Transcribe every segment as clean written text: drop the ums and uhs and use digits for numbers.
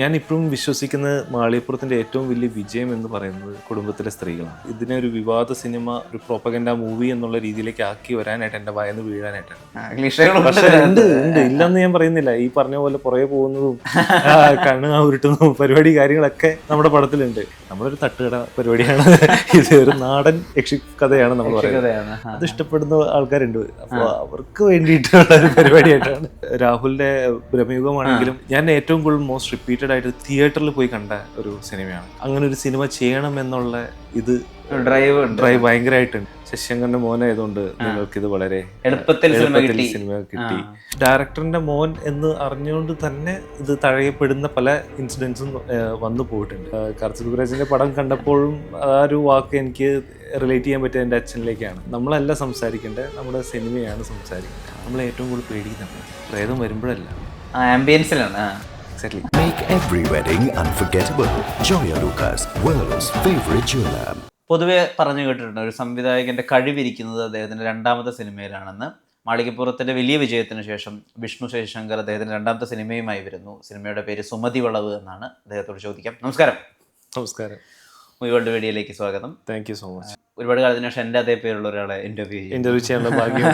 ഞാൻ ഇപ്പോഴും വിശ്വസിക്കുന്ന മാളികപ്പുറത്തിൻ്റെ ഏറ്റവും വലിയ വിജയം എന്ന് പറയുന്നത് കുടുംബത്തിലെ സ്ത്രീകളാണ്. ഇതിനെ ഒരു വിവാദ സിനിമ, ഒരു പ്രോപ്പഗൻഡ മൂവി എന്നുള്ള രീതിയിലേക്ക് ആക്കി വരാനായിട്ട് എൻ്റെ ഭയന്ന് വീഴാനായിട്ടാണ്. പക്ഷേ ഉണ്ട് ഇല്ലെന്ന് ഞാൻ പറയുന്നില്ല. ഈ പറഞ്ഞ പോലെ പുറകെ പോകുന്നതും കണ്ണ് ഉരുട്ടുന്നതും പരിപാടി കാര്യങ്ങളൊക്കെ നമ്മുടെ പടത്തിലുണ്ട്. നമ്മളൊരു തട്ടുകട പരിപാടിയാണ്, ഇത് ഒരു നാടൻ യക്ഷി കഥയാണ് നമ്മൾ പറയുന്നത്. അത് ഇഷ്ടപ്പെടുന്ന ആൾക്കാരുണ്ട്. അപ്പോൾ അവർക്ക് വേണ്ടിയിട്ടുള്ള ഒരു പരിപാടിയായിട്ടാണ്. രാഹുലിന്റെ ബ്രഹ്മയുഗമാണെങ്കിലും ഞാൻ ഏറ്റവും കൂടുതൽ മോസ്റ്റ് റിപ്പീറ്റഡ് ആയിട്ട് തിയേറ്ററിൽ പോയി കണ്ട ഒരു സിനിമയാണ്. അങ്ങനെ ഒരു സിനിമ ചെയ്യണം എന്നുള്ള ഇത് ഡ്രൈവ് ഭയങ്കരമായിട്ടുണ്ട്. ശശിശങ്കറിന്റെ മോനായതുകൊണ്ട് നിങ്ങൾക്ക് ഇത് വളരെ എളുപ്പത്തിൽ സിനിമ കിട്ടി. ഡയറക്ടറിന്റെ മോൻ എന്ന് അറിഞ്ഞുകൊണ്ട് തന്നെ ഇത് തഴയപ്പെടുന്ന പല ഇൻസിഡൻസും വന്നു പോയിട്ടുണ്ട്. കാർത്തിക് സുബ്രാജിന്റെ പടം കണ്ടപ്പോഴും ആ ഒരു വാക്ക് എനിക്ക് റിലേറ്റ് ചെയ്യാൻ പറ്റിയ എൻ്റെ അച്ഛനിലേക്കാണ്. നമ്മളല്ല സംസാരിക്കേണ്ടത്, നമ്മുടെ സിനിമയാണ് സംസാരിക്കേണ്ടത്. നമ്മൾ ഏറ്റവും കൂടുതൽ പേടിക്കുന്നത് പ്രേതം വരുമ്പോഴല്ല, ആംബിയൻസിലാണ്. Exactly. Make every wedding unforgettable. Joya Lucas, world's favorite jeweler. പൊതുവെ പറഞ്ഞു കേട്ടിട്ടുണ്ട് ഒരു സംവിധായകന്റെ കഴിവിരിക്കുന്നത് അദ്ദേഹത്തിന്റെ രണ്ടാമത്തെ സിനിമയിലാണെന്ന്. മാളികപ്പുറത്തിന്റെ വലിയ വിജയത്തിന് ശേഷം വിഷ്ണു ശശിശങ്കർ അദ്ദേഹത്തിന്റെ രണ്ടാമത്തെ സിനിമയുമായി വരുന്നു. സിനിമയുടെ പേര് സുമതി വളവ് എന്നാണ്. അദ്ദേഹത്തോട് ചോദിക്കാം. നമസ്കാരം. നമസ്കാരം. മൂവികളുടെ വീഡിയോയിലേക്ക് സ്വാഗതം. Thank you so much. ഒരുപാട് കാലത്തിന് ശേഷം എൻ്റെ അതേ പേരുള്ള ഒരാളെ ഇന്റർവ്യൂ ചെയ്യാനുള്ള ഭാഗ്യം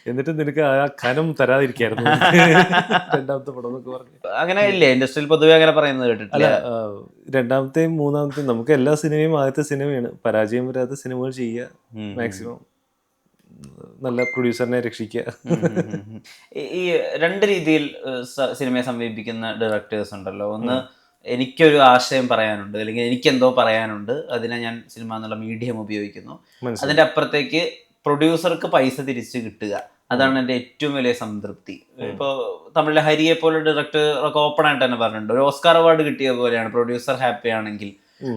എന്നിട്ട് നിനക്ക് ആ കനം തരാതിരിക്കായിരുന്നു രണ്ടാമത്തെ പടം എന്നൊക്കെ പറഞ്ഞു. അങ്ങനെ ഇല്ലേ ഇൻഡസ്ട്രിയിൽ പൊതുവെ അങ്ങനെ പറയുന്നത് കേട്ടിട്ടില്ല. രണ്ടാമത്തെയും മൂന്നാമത്തെയും നമുക്ക് എല്ലാ സിനിമയും ആദ്യത്തെ സിനിമയാണ്. പരാജയം വരാത്ത സിനിമകൾ ചെയ്യുക, മാക്സിമം നല്ല പ്രൊഡ്യൂസറിനെ രക്ഷിക്കുക. ഈ രണ്ട് രീതിയിൽ സിനിമയെ സമീപിക്കുന്ന ഡയറക്ടേഴ്സ് ഉണ്ടല്ലോ. ഒന്ന്, എനിക്കൊരു ആശയം പറയാനുണ്ട്, അല്ലെങ്കിൽ എനിക്കെന്തോ പറയാനുണ്ട്, അതിനെ ഞാൻ സിനിമ എന്നുള്ള മീഡിയം ഉപയോഗിക്കുന്നു. അതിൻ്റെ അപ്പുറത്തേക്ക് പ്രൊഡ്യൂസർക്ക് പൈസ തിരിച്ച് കിട്ടുക, അതാണ് എൻ്റെ ഏറ്റവും വലിയ സംതൃപ്തി. ഇപ്പോൾ തമിഴിലെ ഹരിയെ പോലെ ഡയറക്ടർ ഓപ്പൺ ആയിട്ട് തന്നെ പറഞ്ഞിട്ടുണ്ട്, ഒരു ഓസ്കാർ അവാർഡ് കിട്ടിയ പോലെയാണ് പ്രൊഡ്യൂസർ ഹാപ്പി ആണെങ്കിൽ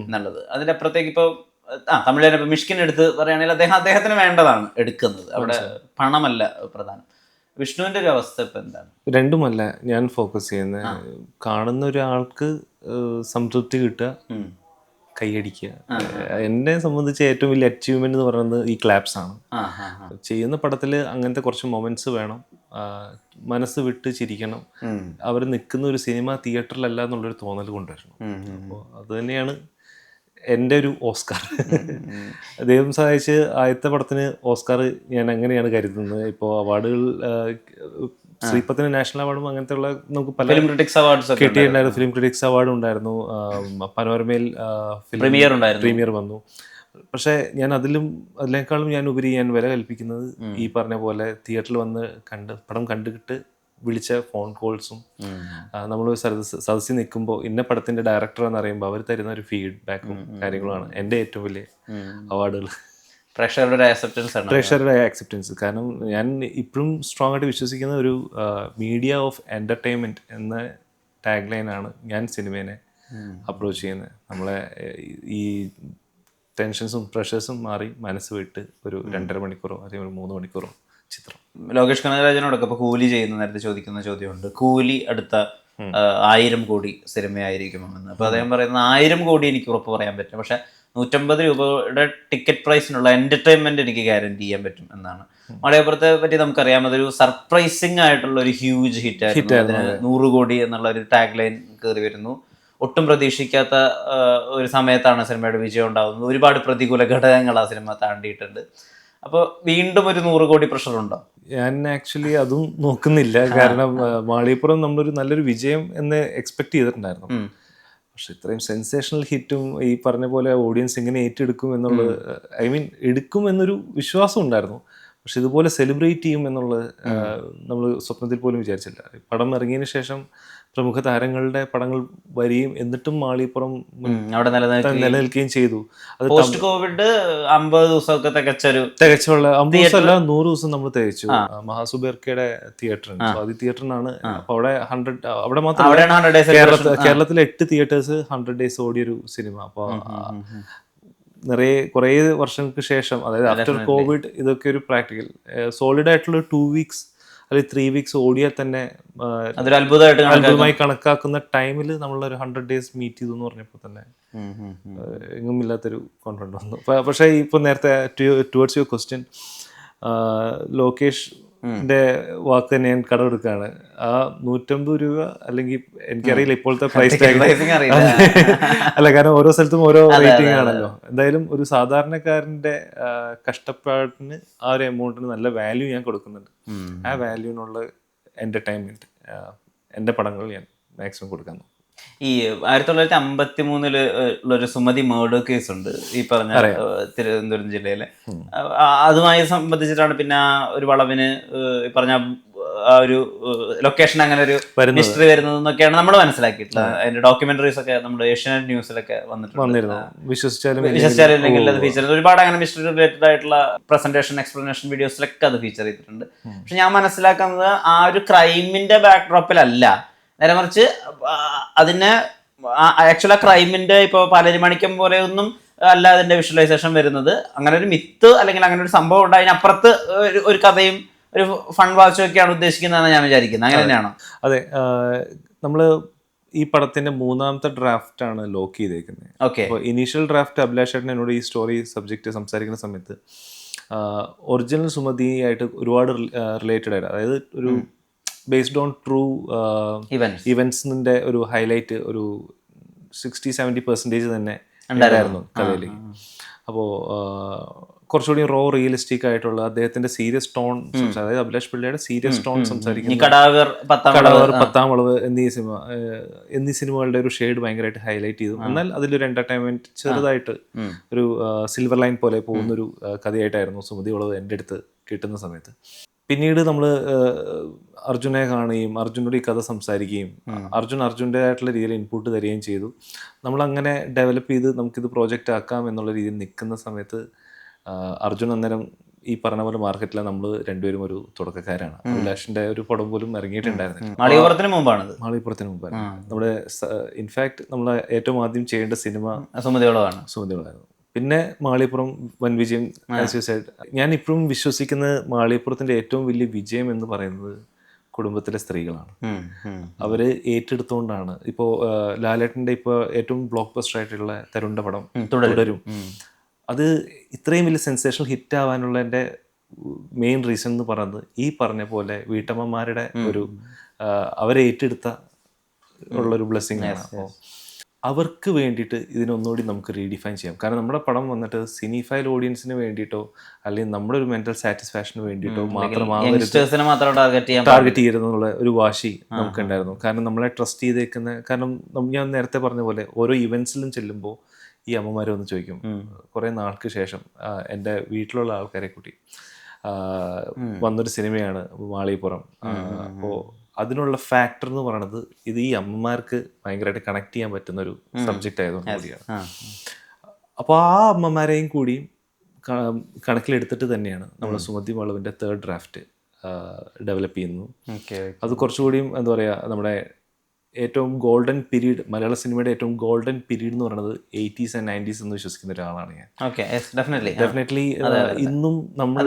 എന്നുള്ളത്. അതിൻ്റെ അപ്പുറത്തേക്ക് ഇപ്പോൾ തമിഴിലെ ഇപ്പോൾ മിഷ്കിൻ എടുത്ത് പറയുകയാണെങ്കിൽ അദ്ദേഹത്തിന് വേണ്ടതാണ് എടുക്കുന്നത്, അവിടെ പണമല്ല പ്രധാനം. വിഷ്ണുവിന്റെ ഒരു അവസ്ഥ ഇപ്പം എന്താണ്? രണ്ടുമല്ല ഞാൻ ഫോക്കസ് ചെയ്യുന്നത്. കാണുന്ന ഒരാൾക്ക് സംതൃപ്തി കിട്ടുക, കൈയടിക്കുക. എന്നെ സംബന്ധിച്ച് ഏറ്റവും വലിയ അച്ചീവ്മെന്റ് എന്ന് പറയുന്നത് ഈ ക്ലാപ്സ് ആണ്. ചെയ്യുന്ന പടത്തിൽ അങ്ങനത്തെ കുറച്ച് മൊമെന്റ്സ് വേണം, മനസ്സ് വിട്ട് ചിരിക്കണം, അവർ നിൽക്കുന്ന ഒരു സിനിമ തിയേറ്ററിലല്ല എന്നുള്ളൊരു തോന്നൽ കൊണ്ടുവരണം. അപ്പോൾ അത് തന്നെയാണ് എൻ്റെ ഒരു ഓസ്കാർ. ദൈവം സഹായിച്ച് ആദ്യത്തെ പടത്തിന് ഓസ്കാർ ഞാൻ അങ്ങനെയാണ് കരുതുന്നത്. ഇപ്പോൾ അവാർഡുകൾ ശ്രീപത്തിന് നാഷണൽ അവാർഡും അങ്ങനത്തെ ഉള്ള നമുക്ക് പല ഫിലിം ക്രിറ്റിക്സ് അവാർഡ്സ് കിട്ടിയിട്ടുണ്ടായിരുന്നു. ഫിലിം ക്രിറ്റിക്സ് അവാർഡ് ഉണ്ടായിരുന്നു, പനോരമയിൽ പ്രീമിയർ വന്നു. പക്ഷേ ഞാൻ അതിനേക്കാളും ഞാൻ ഉപരി ഞാൻ വില കൽപ്പിക്കുന്നത് ഈ പറഞ്ഞ പോലെ തിയേറ്ററിൽ വന്ന് പടം കണ്ടിട്ട് വിളിച്ച ഫോൺ കോൾസും, നമ്മൾ സദസ്സിൽ നിൽക്കുമ്പോൾ ഇന്ന പടത്തിന്റെ ഡയറക്ടർ എന്ന് അറിയുമ്പോൾ അവർ തരുന്ന ഒരു ഫീഡ്ബാക്കും കാര്യങ്ങളുമാണ് എൻ്റെ ഏറ്റവും വലിയ അവാർഡുകൾ. പ്രേക്ഷകരുടെ ആക്സെപ്റ്റൻസ്. കാരണം ഞാൻ ഇപ്പോഴും സ്ട്രോങ് ആയിട്ട് വിശ്വസിക്കുന്ന ഒരു മീഡിയ ഓഫ് എൻ്റർടൈൻമെൻറ്റ് എന്ന ടാഗ് ലൈനാണ് ഞാൻ സിനിമേനെ അപ്രോച്ച് ചെയ്യുന്നത്. നമ്മളെ ഈ ടെൻഷൻസും പ്രഷേഴ്സും മാറി മനസ്സ് വിട്ട് ഒരു 2.5 മണിക്കൂറോ അല്ലെങ്കിൽ ഒരു 3 മണിക്കൂറോ ചിത്രം. ലോകേഷ് കനകരാജനോടൊക്കെ ഇപ്പോൾ കൂലി ചെയ്യുന്ന നേരത്തെ ചോദിക്കുന്ന ചോദ്യമുണ്ട്, കൂലി അടുത്ത 1000 കോടി സിനിമയായിരിക്കുമെന്ന്. അപ്പോൾ അദ്ദേഹം പറയുന്നത് 1000 കോടി എനിക്ക് ഉറപ്പ് പറയാൻ പറ്റും, പക്ഷെ 150 രൂപയുടെ ടിക്കറ്റ് പ്രൈസിനുള്ള എൻ്റർടൈൻമെൻറ്റ് എനിക്ക് ഗ്യാരണ്ടി ചെയ്യാൻ പറ്റും എന്നാണ്. മാളികപ്പുറത്തെ പറ്റി നമുക്കറിയാം, അതൊരു സർപ്രൈസിങ് ആയിട്ടുള്ള ഒരു ഹ്യൂജ് ഹിറ്റായിരുന്നു. അതിന് 100 കോടി എന്നുള്ള ഒരു ടാഗ് ലൈൻ കയറി വരുന്നു. ഒട്ടും പ്രതീക്ഷിക്കാത്ത ഒരു സമയത്താണ് സിനിമയുടെ വിജയം ഉണ്ടാകുന്നത്. ഒരുപാട് പ്രതികൂല ഘടകങ്ങൾ ആ സിനിമ താണ്ടിയിട്ടുണ്ട്. അപ്പോൾ വീണ്ടും ഒരു 100 കോടി പ്രഷർ ഉണ്ടോ? ഞാൻ ആക്ച്വലി അതും നോക്കുന്നില്ല. കാരണം മാളികപ്പുറം നമ്മളൊരു നല്ലൊരു വിജയം എന്ന് എക്സ്പെക്ട് ചെയ്തിട്ടുണ്ടായിരുന്നു. പക്ഷെ ഇത്രയും സെൻസേഷണൽ ഹിറ്റും ഈ പറഞ്ഞ പോലെ ഓഡിയൻസ് എങ്ങനെ ഏറ്റെടുക്കും എന്നുള്ളത്, എടുക്കും എന്നൊരു വിശ്വാസം ഉണ്ടായിരുന്നു. പക്ഷെ ഇതുപോലെ സെലിബ്രേറ്റ് ചെയ്യും എന്നുള്ളത് നമ്മൾ സ്വപ്നത്തിൽ പോലും വിചാരിച്ചില്ല. പടം ഇറങ്ങിയതിന് ശേഷം പ്രമുഖ താരങ്ങളുടെ പടങ്ങൾ വരികയും എന്നിട്ടും മാളികപ്പുറം അവിടെ നിലനിൽക്കുകയും ചെയ്തു. അത് പോസ്റ്റ് കോവിഡ് 50 ദിവസമൊക്കെ തികച്ചുള്ള 50 ദിവസമല്ല 100 ദിവസം നമ്മൾ തികച്ചു. മഹാസുബേർക്കയുടെ തിയേറ്ററിന് സ്വാതി തിയേറ്ററിനാണ്. അപ്പൊ അവിടെ 100, അവിടെ മാത്രമല്ല കേരളത്തിലെ 8 തിയേറ്റേഴ്സ് 100 ഡേയ്സ് ഓടിയൊരു സിനിമ. അപ്പൊ കുറേ വർഷങ്ങൾക്ക് ശേഷം, അതായത് ആഫ്റ്റർ കോവിഡ് ഇതൊക്കെ ഒരു പ്രാക്ടിക്കൽ സോളിഡ് ആയിട്ടുള്ള 2 വീക്സ് അല്ലെങ്കിൽ 3 വീക്സ് ഓടിയാൽ തന്നെ അത്ഭുതമായി കണക്കാക്കുന്ന ടൈമിൽ നമ്മളൊരു 100 ഡേയ്സ് മീറ്റ് ചെയ്തു എന്ന് പറഞ്ഞപ്പോൾ തന്നെ എങ്ങും ഇല്ലാത്തൊരു കോൺഫിഡൻസ് വന്നു. പക്ഷേ ഇപ്പോൾ നേരത്തെ ടുവേർഡ്സ് യുവർ ക്വസ്റ്റ്യൻ, ലോകേഷ് ന്റെ വാക്ക് തന്നെ ഞാൻ കടമെടുക്കുകയാണ്. ആ 150 രൂപ അല്ലെങ്കിൽ എനിക്കറിയില്ല ഇപ്പോഴത്തെ പ്രൈസ് ടാഗ് അല്ല, കാരണം ഓരോ സ്ഥലത്തും ഓരോ റേറ്റിംഗ് ആണല്ലോ. എന്തായാലും ഒരു സാധാരണക്കാരന്റെ കഷ്ടപ്പാടിന് ആ ഒരു എമൗണ്ടിന് നല്ല വാല്യൂ ഞാൻ കൊടുക്കുന്നുണ്ട്. ആ വാല്യൂനുള്ള എന്റർടൈൻമെന്റ് എന്റെ പടങ്ങൾ ഞാൻ മാക്സിമം കൊടുക്കാൻ നോക്കും. ഈ 1953 ഉള്ളൊരു സുമതി മർഡർ കേസ് ഉണ്ട് ഈ പറഞ്ഞ തിരുവനന്തപുരം ജില്ലയിലെ. അതുമായി സംബന്ധിച്ചിട്ടാണ് പിന്നെ ആ ഒരു വളവിന് ഈ പറഞ്ഞ ആ ഒരു ലൊക്കേഷൻ അങ്ങനെ ഒരു ഹിസ്റ്ററി വരുന്നതെന്നൊക്കെയാണ് നമ്മൾ മനസ്സിലാക്കിയിട്ടുള്ളത്. അതിന്റെ ഡോക്യുമെന്ററീസ് ഒക്കെ നമ്മുടെ ഏഷ്യാനെറ്റ് ന്യൂസിലൊക്കെ വന്നിട്ടുണ്ട്. വിശ്വസിച്ചാലും അത് ഫീച്ചർ ഒരുപാട് അങ്ങനെ മിസ്റ്ററി റിലേറ്റഡ് ആയിട്ടുള്ള പ്രസന്റേഷൻ എക്സ്പ്ലനേഷൻ വീഡിയോസിലൊക്കെ അത് ഫീച്ചർ ചെയ്തിട്ടുണ്ട്. പക്ഷെ ഞാൻ മനസ്സിലാക്കുന്നത് ആ ഒരു ക്രൈമിന്റെ ബാക്ക്ഡ്രോപ്പിലല്ല, നേരെ മറിച്ച് അതിന് ആക്ച്വൽ ആ ക്രൈമിന്റെ ഇപ്പോൾ പാലരിമണിക്കം പോലെ ഒന്നും അല്ല അതിന്റെ വിഷ്വലൈസേഷൻ വരുന്നത്. അങ്ങനെ ഒരു മിത്ത് അല്ലെങ്കിൽ അങ്ങനെ ഒരു സംഭവം ഉണ്ട്, അതിനപ്പുറത്ത് ഒരു കഥയും ഒരു ഫൺ വാച്ചൊക്കെയാണ് ഉദ്ദേശിക്കുന്നതെന്ന് ഞാൻ വിചാരിക്കുന്നത്. അങ്ങനെ തന്നെയാണോ? അതെ, നമ്മള് ഈ പടത്തിന്റെ 3ാമത്തെ ഡ്രാഫ്റ്റ് ആണ് ലോക്ക് ചെയ്തേക്കുന്നത്. അപ്പോൾ ഇനീഷ്യൽ ഡ്രാഫ്റ്റ് അഭിലാഷ് ചേട്ടൻ എന്നോട് ഈ സ്റ്റോറി സബ്ജക്റ്റ് സംസാരിക്കുന്ന സമയത്ത് ഒറിജിനൽ സുമതിയായിട്ട് ഒരുപാട് റിലേറ്റഡ് ആയിട്ട്, അതായത് ഒരു ബേസ്ഡ് ഓൺ ട്രൂ ഇവന്റ്സിന്റെ ഒരു ഹൈലൈറ്റ് ഒരു 60-70% തന്നെ ഉണ്ടായിരുന്നു കഥയിൽ. അപ്പോൾ കുറച്ചുകൂടി റോ റിയലിസ്റ്റിക് ആയിട്ടുള്ള അദ്ദേഹത്തിന്റെ സീരിയസ് ടോൺ, അതായത് അഭിലാഷ് പിള്ളയുടെ സീരിയസ് ടോൺ സംസാരിക്കുന്ന കടാവർ, 10ാം വളവ് എന്നീ സിനിമകളുടെ ഒരു ഷെയ്ഡ് ഭയങ്കരമായിട്ട് ഹൈലൈറ്റ് ചെയ്തു. എന്നാൽ അതിലൊരു എന്റർടൈൻമെന്റ് ചെറുതായിട്ട് ഒരു സിൽവർ ലൈൻ പോലെ പോകുന്നൊരു കഥയായിട്ടായിരുന്നു സുമതി വളവ് എൻ്റെ അടുത്ത് കിട്ടുന്ന സമയത്ത്. പിന്നീട് നമ്മൾ അർജുനെ കാണുകയും അർജുനോട് ഈ കഥ സംസാരിക്കുകയും അർജുൻ്റെതായിട്ടുള്ള രീതിയിൽ ഇൻപുട്ട് തരികയും ചെയ്തു. നമ്മളങ്ങനെ ഡെവലപ്പ് ചെയ്ത് നമുക്കിത് പ്രോജക്റ്റ് ആക്കാം എന്നുള്ള രീതിയിൽ നിൽക്കുന്ന സമയത്ത് അർജുൻ അന്നേരം ഈ പറഞ്ഞ പോലെ മാർക്കറ്റിലെ നമ്മൾ രണ്ടുപേരും ഒരു തുടക്കക്കാരാണ്. അഭിലാഷിന്റെ ഒരു പടം പോലും ഇറങ്ങിയിട്ടുണ്ടായിരുന്നു. മാളികപ്പുറത്തിന് മുമ്പാണ്. നമ്മുടെ ഇൻഫാക്ട് നമ്മൾ ഏറ്റവും ആദ്യം ചെയ്യേണ്ട സിനിമ സുമതികളായിരുന്നു. പിന്നെ മാളികപ്പുറം വൻ വിജയം. ഞാൻ ഇപ്പോഴും വിശ്വസിക്കുന്നത് മാളികപ്പുറത്തിന്റെ ഏറ്റവും വലിയ വിജയം എന്ന് പറയുന്നത് കുടുംബത്തിലെ സ്ത്രീകളാണ്. അവര് ഏറ്റെടുത്തുകൊണ്ടാണ് ഇപ്പോൾ ലാലേട്ടന്റെ ഇപ്പോൾ ഏറ്റവും ബ്ലോക്ക് ബസ്റ്റർ ആയിട്ടുള്ള തരുണിന്റെ പടം തുടരും. അത് ഇത്രയും വലിയ സെൻസേഷണൽ ഹിറ്റ് ആവാനുള്ള എൻ്റെ മെയിൻ റീസൺ എന്ന് പറയുന്നത് ഈ പറഞ്ഞ പോലെ വീട്ടമ്മമാരുടെ ഒരു അവരെ ഏറ്റെടുത്ത ഉള്ളൊരു ബ്ലെസ്സിങ് ആണ്. അപ്പോൾ അവർക്ക് വേണ്ടിയിട്ട് ഇതിനൊന്നുകൂടി നമുക്ക് റീഡിഫൈൻ ചെയ്യാം. കാരണം നമ്മുടെ പടം വന്നിട്ട് സിനിഫൈൽ ഓഡിയൻസിന് വേണ്ടിയിട്ടോ അല്ലെങ്കിൽ നമ്മുടെ ഒരു മെന്റൽ സാറ്റിസ്ഫാക്ഷന് വേണ്ടിയിട്ടോ ടാർഗറ്റ് ചെയ്യരുതെന്നുള്ള ഒരു വാശി നമുക്കുണ്ടായിരുന്നു. കാരണം നമ്മളെ ട്രസ്റ്റ് ചെയ്തേക്കുന്ന, കാരണം ഞാൻ നേരത്തെ പറഞ്ഞ പോലെ ഓരോ ഇവന്റ്സിലും ചെല്ലുമ്പോൾ ഈ അമ്മമാരെ ഒന്ന് ചോദിക്കും, കുറേ നാൾക്ക് ശേഷം എൻ്റെ വീട്ടിലുള്ള ആൾക്കാരെ കൂട്ടി വന്നൊരു സിനിമയാണ് മാളികപ്പുറം. അപ്പോൾ അതിനുള്ള ഫാക്ടർ എന്ന് പറയുന്നത് ഇത് ഈ അമ്മമാർക്ക് ഭയങ്കരമായിട്ട് കണക്ട് ചെയ്യാൻ പറ്റുന്ന ഒരു സബ്ജക്റ്റ് ആയതുകൊണ്ട് കൂടിയാണ്. അപ്പോൾ ആ അമ്മമാരെയും കൂടിയും കണക്കിലെടുത്തിട്ട് തന്നെയാണ് നമ്മൾ സുമതി വളവിൻ്റെ 3rd ഡ്രാഫ്റ്റ് ഡെവലപ്പ് ചെയ്യുന്നു. അത് കുറച്ചുകൂടിയും എന്താ പറയുക, നമ്മുടെ ഏറ്റവും ഗോൾഡൻ പീരീഡ്, മലയാള സിനിമയുടെ ഏറ്റവും ഗോൾഡൻ പീരീഡ് എന്ന് പറയുന്നത് 80s and 90s എന്ന് വിശ്വസിക്കുന്ന ഒരാളാണ് ഞാൻ. ഡെഫിനറ്റ്ലി ഇന്നും നമ്മൾ